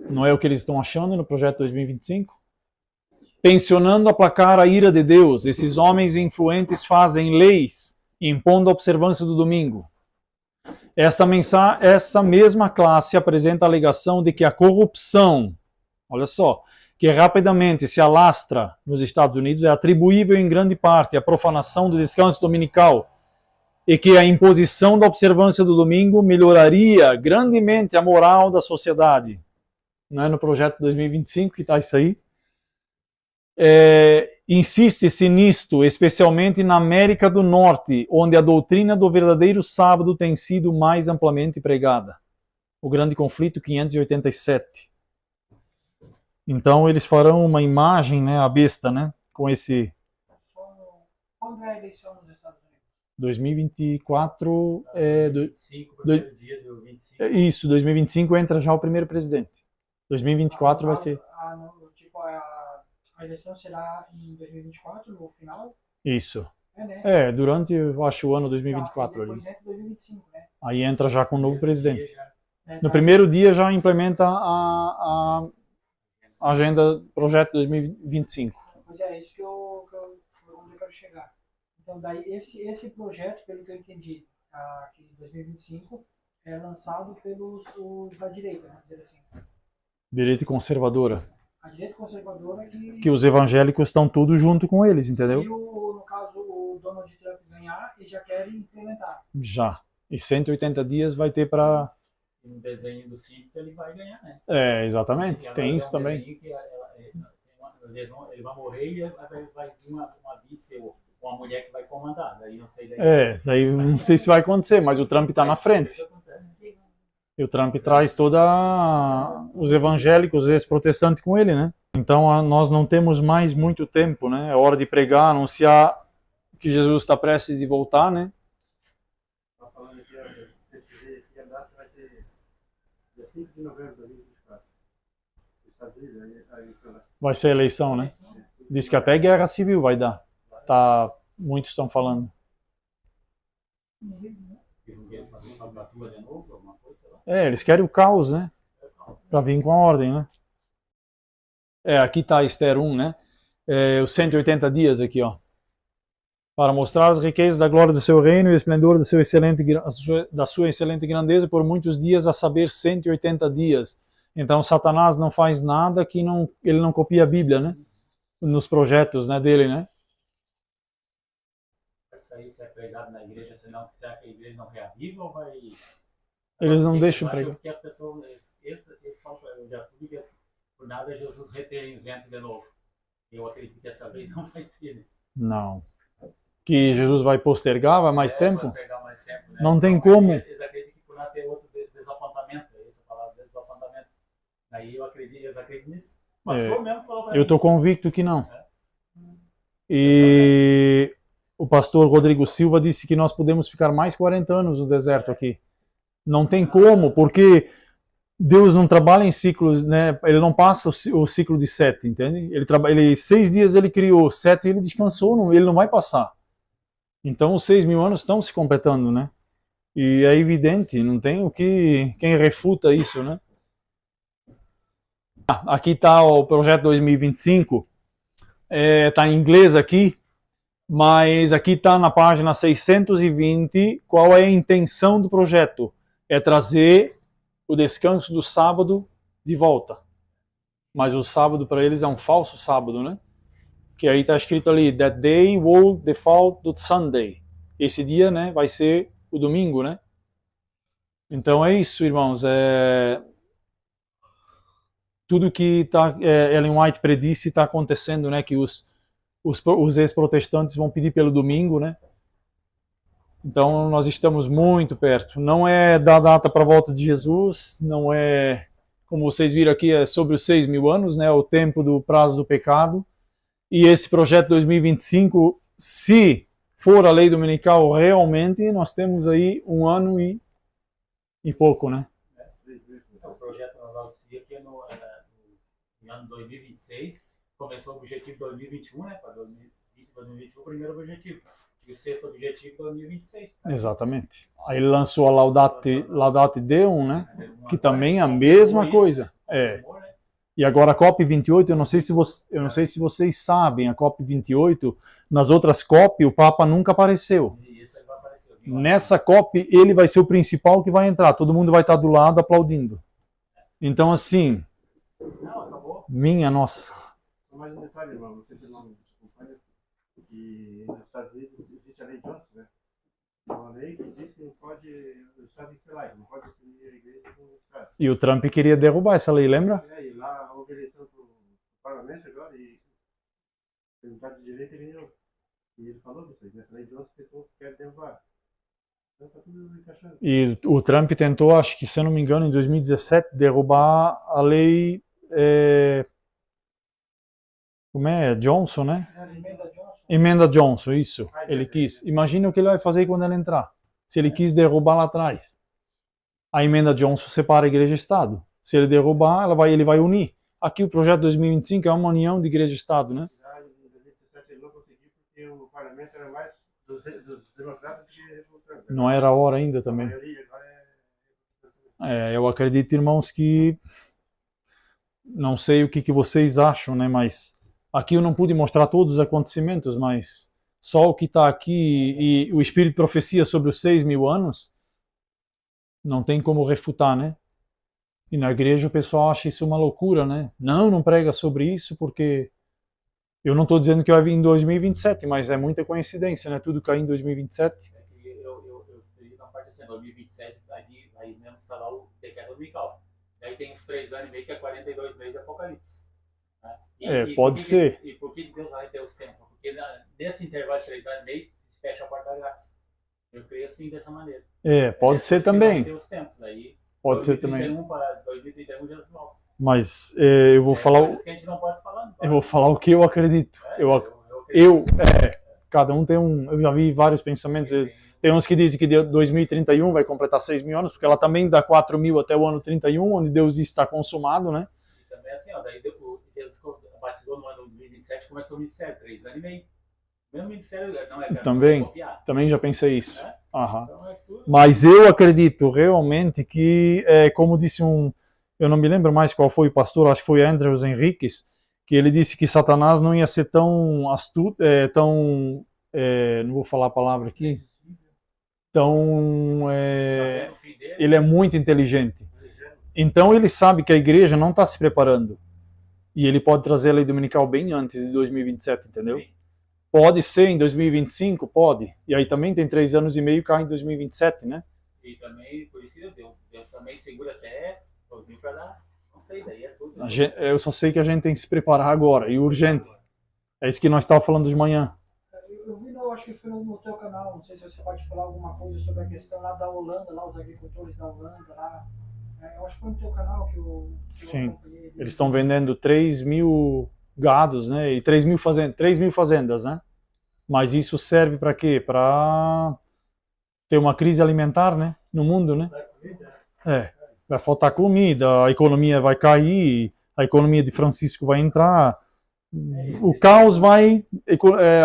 Não é o que eles estão achando no projeto 2025? Tensionando aplacar a ira de Deus, esses homens influentes fazem leis impondo a observância do domingo. Essa mesma classe apresenta a alegação de que a corrupção, olha só, que rapidamente se alastra nos Estados Unidos é atribuível em grande parte à profanação do descanso dominical e que a imposição da observância do domingo melhoraria grandemente a moral da sociedade. Não é no projeto 2025 que está isso aí? Insiste-se nisto, especialmente na América do Norte, onde a doutrina do verdadeiro sábado tem sido mais amplamente pregada. O grande conflito 587. Então eles farão uma imagem, né, à besta, né, com esse... Quando é a eleição nos Estados Unidos? 2024... 25, primeiro dia do 25. Isso, 2025 entra já o primeiro presidente. 2024 vai ser... A eleição será em 2024, no final? Isso. Né? Durante, eu acho, o ano 2024 ali. Depois entra 2025, né? Aí entra já com o novo presidente. No primeiro dia já implementa a agenda projeto 2025. Pois é, isso onde eu quero chegar. Então, daí, esse projeto, pelo que eu entendi, aqui em 2025, é lançado pelos da direita, vamos dizer assim. Direita conservadora. A direita conservadora que os evangélicos estão tudo junto com eles, entendeu? Se, no caso, o Donald Trump ganhar, eles já querem implementar. Já. E 180 dias vai ter para... No desenho do Simples ele vai ganhar, né? Exatamente. Tem isso também. Que ele vai morrer e vai vir uma vice ou uma mulher que vai comandar. Daí não sei. Daí não sei se vai acontecer, mas o Trump está na frente. E o Trump traz todos os evangélicos, os protestantes com ele, né? Então nós não temos mais muito tempo, né? É hora de pregar, anunciar que Jesus está prestes a voltar, né? Está falando aqui, a data vai ser dia 5 de novembro de 2024. Estados Unidos, a eleição. Vai ser a eleição, né? Diz que até guerra civil vai dar. Muitos estão falando. Eles querem o caos, né? Para vir com a ordem, né? Aqui está Esther 1, né? Os 180 dias aqui, ó. Para mostrar as riquezas da glória do seu reino e o esplendor da sua excelente grandeza por muitos dias, a saber, 180 dias. Então Satanás não faz nada que ele não copia a Bíblia, né? Nos projetos, né, dele, né? Essa aí, pregado na igreja, senão será que a igreja não reaviva ou vai... Eles não Porque deixam eu acho pregar. que as pessoas, eles falam, eu já soube que por nada Jesus retém os ventos de novo. Eu acredito que essa vez não vai ter, né? Não. Que Jesus vai postergar, vai mais tempo? Postergar mais tempo, né? Não tem Então, como. Eles acreditam que por não ter outro desapontamento, essa palavra desapontamento. Aí eu acredito, eles acreditam nisso. Mas mesmo falou pra Eu mim. estou convicto que não. E o pastor Rodrigo Silva disse que nós podemos ficar mais 40 anos no deserto aqui. Não tem como, porque Deus não trabalha em ciclos, né? Ele não passa o ciclo de 7, entende? Ele 6 dias ele criou, 7 ele descansou, ele não vai passar. Então os 6.000 anos estão se completando, né? E é evidente, não tem quem refuta isso, né? Aqui está o projeto 2025, está em inglês aqui, mas aqui está na página 620 qual é a intenção do projeto. É trazer o descanso do sábado de volta. Mas o sábado para eles é um falso sábado, né? Que aí está escrito ali, that day will default to Sunday. Esse dia, né, vai ser o domingo, né? Então é isso, irmãos. Tudo que Ellen White predisse está acontecendo, né? Que os ex-protestantes vão pedir pelo domingo, né? Então nós estamos muito perto. Não é da data para a volta de Jesus, não é, como vocês viram aqui, é sobre os 6.000 anos, né? O tempo do prazo do pecado. E esse projeto 2025, se for a lei dominical realmente, nós temos aí 1 ano e pouco, né? O projeto Naval de Cia, que no ano 2026, começou o objetivo 2021, né? Para 2020, 2021, o primeiro objetivo. E o 6º objetivo 2026. Tá? Exatamente. Aí ele lançou a Laudate Deum, né? Que também é a mesma coisa. E agora a COP28, eu não sei se vocês sabem, a COP28, nas outras COP o Papa nunca apareceu. Nessa COP ele vai ser o principal que vai entrar, todo mundo vai estar do lado aplaudindo. Então assim, minha nossa. Mais um detalhe, irmão, você tem nome de companhia, que nos Estados Unidos existe a lei Johnson, né? Uma lei que diz que não pode, o Estado infilar, não pode assumir a igreja com o Estado. E o Trump queria derrubar essa lei, lembra? E lá houve eleição para o parlamento agora e o deputado de direita ganhou. E ele falou disso aí, nessa lei Johnson, que pessoas querem derrubar. Então tá tudo encaixando. E o Trump tentou, acho que se eu não me engano, em 2017, derrubar a lei... como é? Johnson, né? Emenda Johnson, isso. Ele quis. Imagina o que ele vai fazer quando ele entrar. Se ele quis derrubar lá atrás. A emenda Johnson separa a igreja e Estado. Se ele derrubar, ele vai unir. Aqui o projeto 2025 é uma união de igreja e Estado, né? Em 2017 ele não conseguiu porque o parlamento era mais dos democratas que republicanos. Não era a hora ainda também. Eu acredito, irmãos, que não sei o que vocês acham, né? Mas aqui eu não pude mostrar todos os acontecimentos, mas só o que está aqui e o Espírito de profecia sobre os 6.000 anos, não tem como refutar, né? E na igreja o pessoal acha isso uma loucura, né? Não prega sobre isso porque eu não estou dizendo que vai vir em 2027, mas é muita coincidência, né? Tudo cair em 2027. Eu acredito na parte assim, 2027 aí mesmo está lá o decreto dominical. Aí tem uns 3 anos e meio que é 42 meses de Apocalipse. Né? Pode ser. E por que Deus vai ter os tempos? Porque nesse intervalo de 3 anos e meio se fecha a porta da graça. Eu creio assim, dessa maneira. Pode ser também. Vai ter os tempos. Aí, pode ser também. Para 2031 Jesus volta. Mas eu vou falar. Que a gente não pode falar, não pode. Eu vou falar o que eu acredito. Cada um tem um. Eu já vi vários pensamentos. Tem uns que dizem que 2031 vai completar 6.000 anos, porque ela também dá 4.000 até o ano 31, onde Deus diz que está consumado, né? E também assim, daí Jesus batizou no ano 2027, começou o ministério, 3 anos e meio. Mesmo ministério não é também já pensei isso. Então Mas eu acredito realmente que, como disse eu não me lembro mais qual foi o pastor, acho que foi Andrews Henriques, que ele disse que Satanás não ia ser tão astuto, não vou falar a palavra aqui, ele é muito inteligente. Então ele sabe que a igreja não está se preparando. E ele pode trazer a lei dominical bem antes de 2027, entendeu? Sim. Pode ser em 2025? Pode. E aí também tem 3 anos e meio, cai em 2027, né? E também, por isso que Deus também segura até 2000 para dar. Não sei, daí é tudo. Eu só sei que a gente tem que se preparar agora, e urgente. É isso que nós estávamos falando de manhã. Eu vi, acho que foi no teu canal, não sei se você pode falar alguma coisa sobre a questão lá da Holanda, lá os agricultores da Holanda, lá. Eu acho que foi no teu canal que eu Sim, acompanhei. eles estão vendendo 3 mil gados, né? E 3 mil fazendas, né? Mas isso serve para quê? Para ter uma crise alimentar, né? No mundo, né? Vai faltar comida, a economia vai cair, a economia de Francisco vai entrar, o caos vai,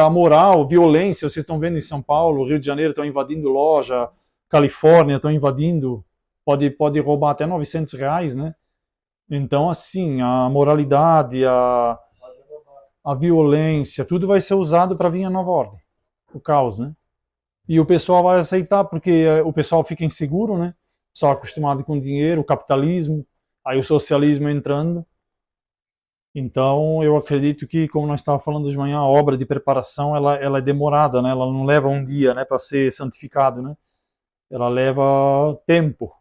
a moral, violência, vocês estão vendo em São Paulo, Rio de Janeiro estão invadindo loja, Califórnia estão invadindo, pode roubar até R$900, né? Então, assim, a moralidade, a violência, tudo vai ser usado para vir a nova ordem, o caos, né? E o pessoal vai aceitar, porque o pessoal fica inseguro, né? Só acostumado com dinheiro, o capitalismo, aí o socialismo entrando. Então, eu acredito que, como nós estávamos falando de manhã, a obra de preparação, ela é demorada, né? Ela não leva um dia, né, para ser santificado, né? Ela leva tempo.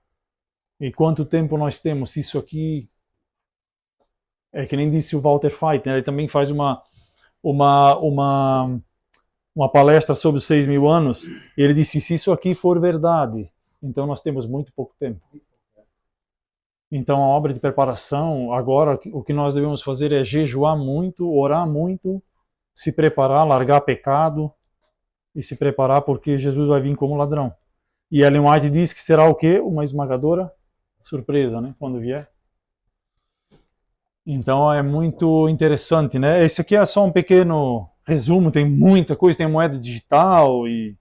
E quanto tempo nós temos? Isso aqui é que nem disse o Walter Fait, né? Ele também faz uma palestra sobre os 6.000 anos, e ele disse, se isso aqui for verdade, então nós temos muito pouco tempo. Então a obra de preparação, agora o que nós devemos fazer é jejuar muito, orar muito, se preparar, largar pecado e se preparar porque Jesus vai vir como ladrão. E Ellen White diz que será o quê? Uma esmagadora surpresa, né? Quando vier. Então é muito interessante, né? Esse aqui é só um pequeno resumo, tem muita coisa, tem moeda digital e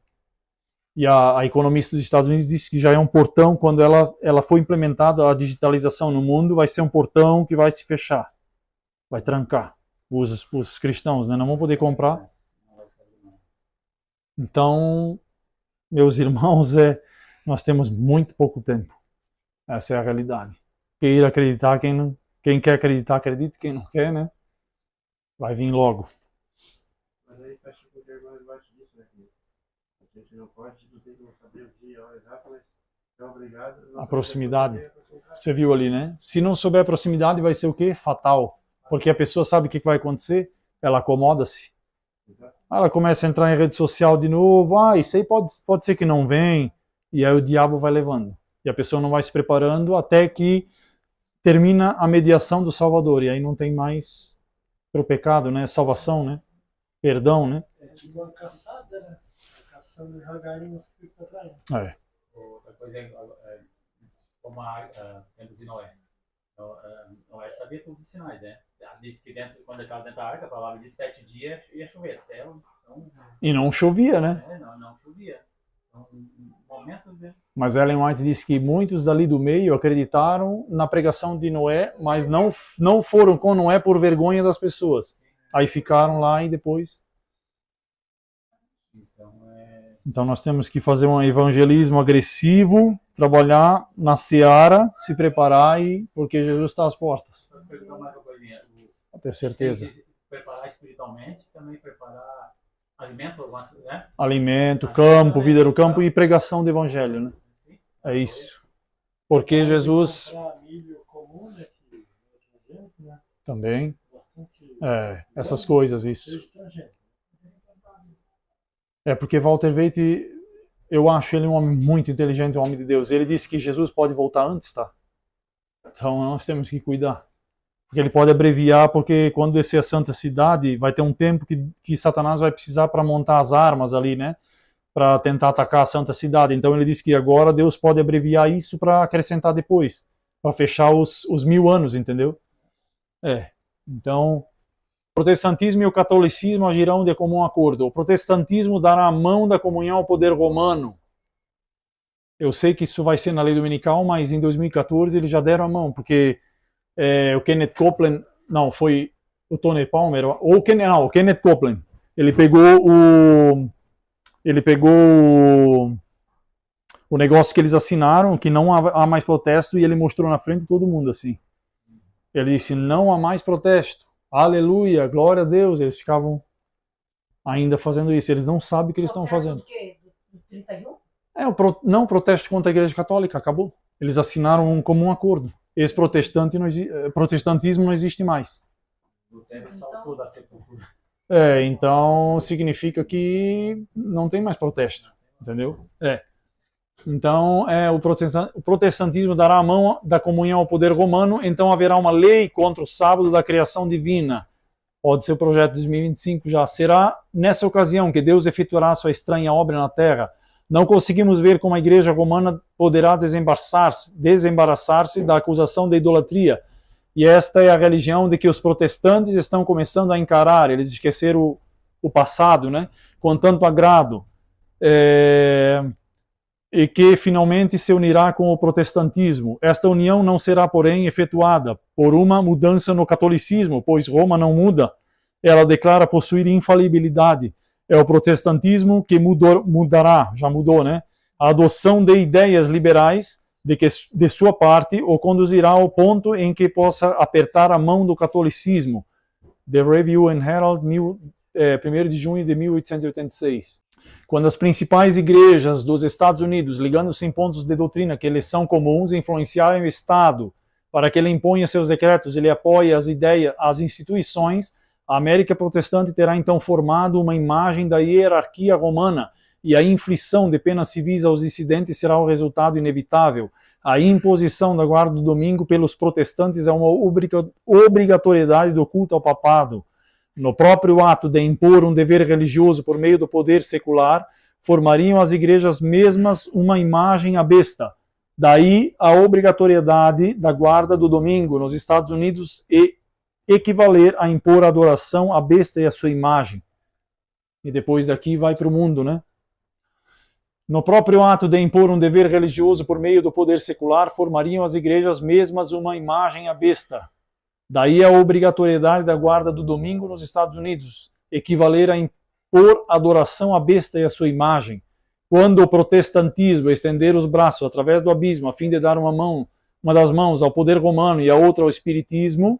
a economista dos Estados Unidos disse que já é um portão, quando ela for implementada a digitalização no mundo, vai ser um portão que vai se fechar, vai trancar os cristãos, né? Não vão poder comprar. Então, meus irmãos, nós temos muito pouco tempo. Essa é a realidade. Quem acreditar, quem quer acreditar, acredita, quem não quer, né? Vai vir logo. Mas aí acho que o irmão embaixo disso, né? A gente não pode, não tem como saber o dia, a hora exata, mas é obrigado. A proximidade. Você viu ali, né? Se não souber a proximidade, vai ser o quê? Fatal. Porque a pessoa sabe o que vai acontecer, ela acomoda-se. Ela começa a entrar em rede social de novo, isso aí pode ser que não vem, e aí o diabo vai levando. E a pessoa não vai se preparando até que termina a mediação do Salvador, e aí não tem mais pro pecado, né? Salvação, né? Perdão, né? É tipo uma caçada, né? Caçando devagarinho os que atrás. Outra coisa é como dentro de Noé. Noé sabia todos os sinais, né? Disse que quando ele estava dentro da arca, a palavra de 7 dias ia chover. E não chovia, né? Não chovia. Então, um momento de... Mas Ellen White disse que muitos dali do meio acreditaram na pregação de Noé, mas não foram com Noé por vergonha das pessoas. Aí ficaram lá e depois... Então nós temos que fazer um evangelismo agressivo, trabalhar na seara, se preparar, porque Jesus está às portas. Vou perguntar mais uma coisinha. Pode ter certeza. Tem que preparar espiritualmente, também preparar alimento, né? Alimento, campo, vida do campo e pregação do evangelho, né? É isso. Porque Jesus... Milho comum, né? Também. Essas coisas, isso. Porque Walter Veite, eu acho ele um homem muito inteligente, um homem de Deus. Ele disse que Jesus pode voltar antes, tá? Então nós temos que cuidar. Porque ele pode abreviar, porque quando descer a Santa Cidade, vai ter um tempo que Satanás vai precisar para montar as armas ali, né? Para tentar atacar a Santa Cidade. Então ele disse que agora Deus pode abreviar isso para acrescentar depois. Para fechar os 1000 anos, entendeu? Então... O protestantismo e o catolicismo agirão de comum acordo. O protestantismo dará a mão da comunhão ao poder romano. Eu sei que isso vai ser na lei dominical, mas em 2014 eles já deram a mão, porque o Kenneth Copeland, não, foi o Tony Palmer, ou o Kenneth Copeland, ele pegou o negócio que eles assinaram, que não há mais protesto, e ele mostrou na frente de todo mundo assim. Ele disse, não há mais protesto. Aleluia, glória a Deus. Eles ficavam ainda fazendo isso. Eles não sabem o que eles estão fazendo. Do quê? Do 31? Não, o protesto contra a Igreja Católica acabou. Eles assinaram um comum acordo. Esse protestantismo não existe mais. Lutero saltou da sepultura. Então significa que não tem mais protesto, entendeu? Então o protestantismo dará a mão da comunhão ao poder romano, então haverá uma lei contra o sábado da criação divina. Pode ser o projeto de 2025 já. Será nessa ocasião que Deus efetuará sua estranha obra na terra. Não conseguimos ver como a Igreja Romana poderá desembaraçar-se da acusação da idolatria. E esta é a religião de que os protestantes estão começando a encarar. Eles esqueceram o passado, né? Com tanto agrado. E que finalmente se unirá com o protestantismo. Esta união não será, porém, efetuada por uma mudança no catolicismo, pois Roma não muda. Ela declara possuir infalibilidade. É o protestantismo que mudará, já mudou, né? A adoção de ideias liberais de sua parte o conduzirá ao ponto em que possa apertar a mão do catolicismo. The Review and Herald, 1º de junho de 1886. Quando as principais igrejas dos Estados Unidos, ligando-se em pontos de doutrina que lhes são comuns, influenciarem o Estado para que ele imponha seus decretos e lhe apoie as ideias, as instituições, a América protestante terá então formado uma imagem da hierarquia romana e a inflição de penas civis aos dissidentes será o resultado inevitável. A imposição da guarda do domingo pelos protestantes é uma obrigatoriedade do culto ao papado. No próprio ato de impor um dever religioso por meio do poder secular, formariam as igrejas mesmas uma imagem à besta. Daí a obrigatoriedade da guarda do domingo nos Estados Unidos e equivaler a impor a adoração à besta e à sua imagem. E depois daqui vai para o mundo, né? No próprio ato de impor um dever religioso por meio do poder secular, formariam as igrejas mesmas uma imagem à besta. Daí a obrigatoriedade da guarda do domingo nos Estados Unidos, equivaler a impor adoração à besta e à sua imagem. Quando o protestantismo estender os braços através do abismo a fim de dar uma das mãos ao poder romano e a outra ao espiritismo,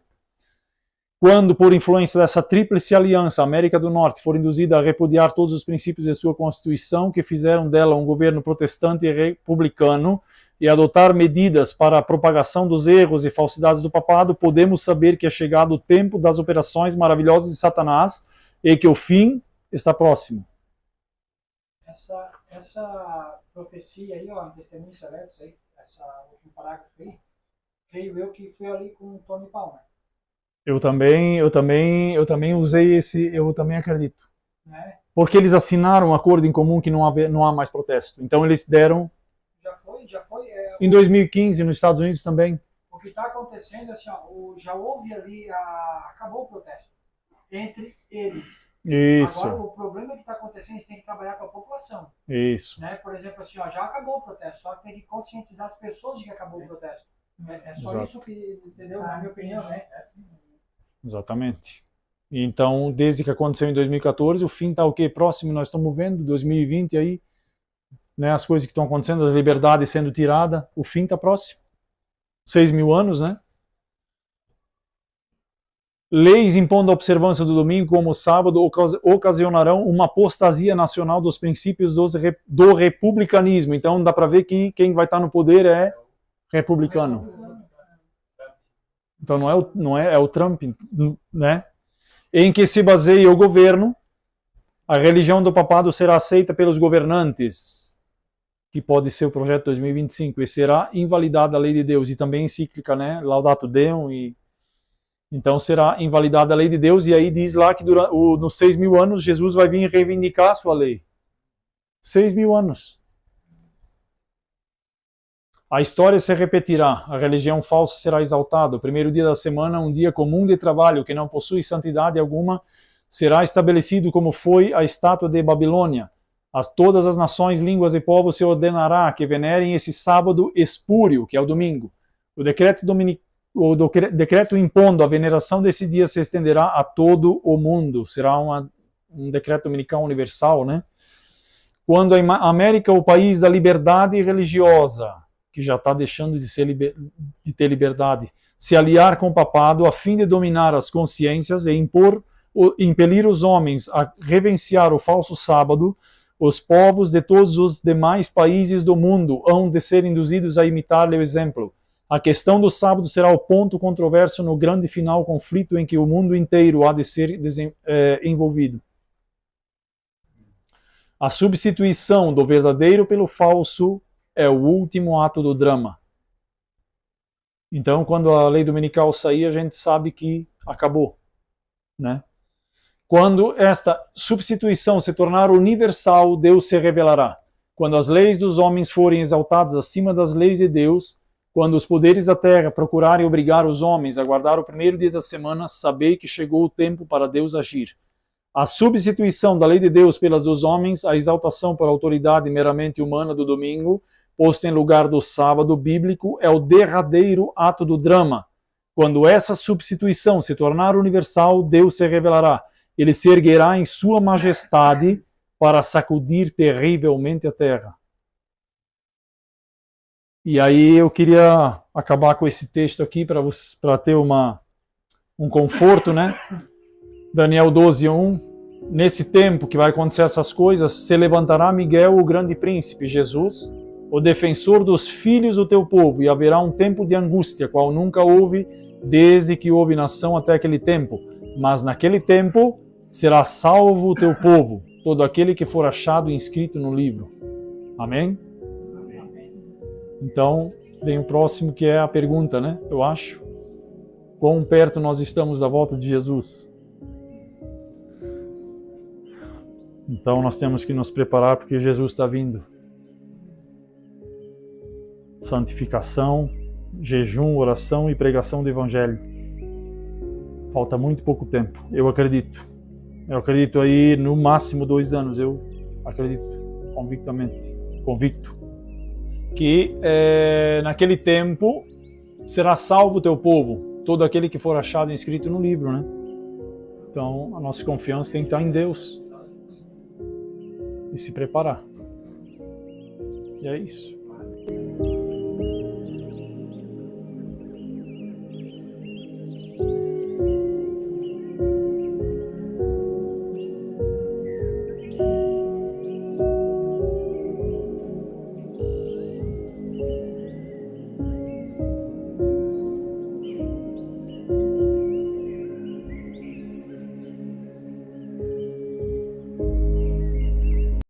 quando, por influência dessa tríplice aliança, a América do Norte for induzida a repudiar todos os princípios de sua Constituição, que fizeram dela um governo protestante e republicano, e adotar medidas para a propagação dos erros e falsidades do papado, podemos saber que é chegado o tempo das operações maravilhosas de Satanás e que o fim está próximo. Essa profecia aí, ó, em Testemunho Seletos, aí, essa último parágrafo aí, creio eu que foi ali com o Tony Palmer. Eu também usei esse, eu também acredito. Né? Porque eles assinaram um acordo em comum que não há mais protesto. Então eles deram... Já foi. Em 2015, nos Estados Unidos também. O que está acontecendo é assim, ó, já houve ali, acabou o protesto entre eles. Isso. Agora, o problema que está acontecendo, eles têm que trabalhar com a população. Isso. Né? Por exemplo, assim, ó, já acabou o protesto, só que tem que conscientizar as pessoas de que acabou o protesto. É só Exato. Isso que, entendeu? Na minha opinião, né? É assim. Exatamente. Então, desde que aconteceu em 2014, o fim está o quê? Próximo, nós estamos vendo, 2020 aí, né, as coisas que estão acontecendo, as liberdades sendo tiradas, o fim está próximo. 6.000 anos, né? Leis impondo a observância do domingo como sábado ocasionarão uma apostasia nacional dos princípios do republicanismo. Então dá para ver que quem vai estar no poder é republicano. Então é o Trump, né? Em que se baseia o governo, a religião do papado será aceita pelos governantes, que pode ser o projeto 2025, e será invalidada a lei de Deus, e também encíclica, né? Laudato Deum, e então será invalidada a lei de Deus, e aí diz lá que nos 6.000 anos Jesus vai vir reivindicar a sua lei. 6.000 anos. A história se repetirá, a religião falsa será exaltada, o primeiro dia da semana, um dia comum de trabalho que não possui santidade alguma, será estabelecido como foi a estátua de Babilônia. Todas as nações, línguas e povos se ordenará que venerem esse sábado espúrio, que é o domingo. O decreto impondo a veneração desse dia se estenderá a todo o mundo. Será um decreto dominical universal, né? Quando a América, o país da liberdade religiosa, que já está deixando de ter liberdade, se aliar com o papado a fim de dominar as consciências e impor impelir os homens a reverenciar o falso sábado, os povos de todos os demais países do mundo hão de ser induzidos a imitar-lhe o exemplo. A questão do sábado será o ponto controverso no grande final conflito em que o mundo inteiro há de ser envolvido. A substituição do verdadeiro pelo falso é o último ato do drama. Então, quando a lei dominical sair, a gente sabe que acabou, né? Quando esta substituição se tornar universal, Deus se revelará. Quando as leis dos homens forem exaltadas acima das leis de Deus, quando os poderes da terra procurarem obrigar os homens a guardar o primeiro dia da semana, sabei que chegou o tempo para Deus agir. A substituição da lei de Deus pelas dos homens, a exaltação por autoridade meramente humana do domingo, posto em lugar do sábado bíblico, é o derradeiro ato do drama. Quando essa substituição se tornar universal, Deus se revelará. Ele se erguerá em sua majestade para sacudir terrivelmente a terra. E aí eu queria acabar com esse texto aqui para ter um conforto, né? Daniel 12:1. Nesse tempo que vai acontecer essas coisas, se levantará Miguel, o grande príncipe, Jesus, o defensor dos filhos do teu povo, e haverá um tempo de angústia, qual nunca houve, desde que houve nação até aquele tempo. Mas naquele tempo será salvo o teu povo, todo aquele que for achado inscrito no livro. Amém? Então, vem o próximo, que é a pergunta, né? Eu acho. Quão perto nós estamos da volta de Jesus? Então, nós temos que nos preparar, porque Jesus está vindo. Santificação, jejum, oração e pregação do Evangelho. Falta muito pouco tempo, eu acredito. Eu acredito aí no máximo 2 anos, eu acredito convicto, que naquele tempo será salvo o teu povo, todo aquele que for achado inscrito no livro, né? Então a nossa confiança tem que estar em Deus e se preparar. E é isso.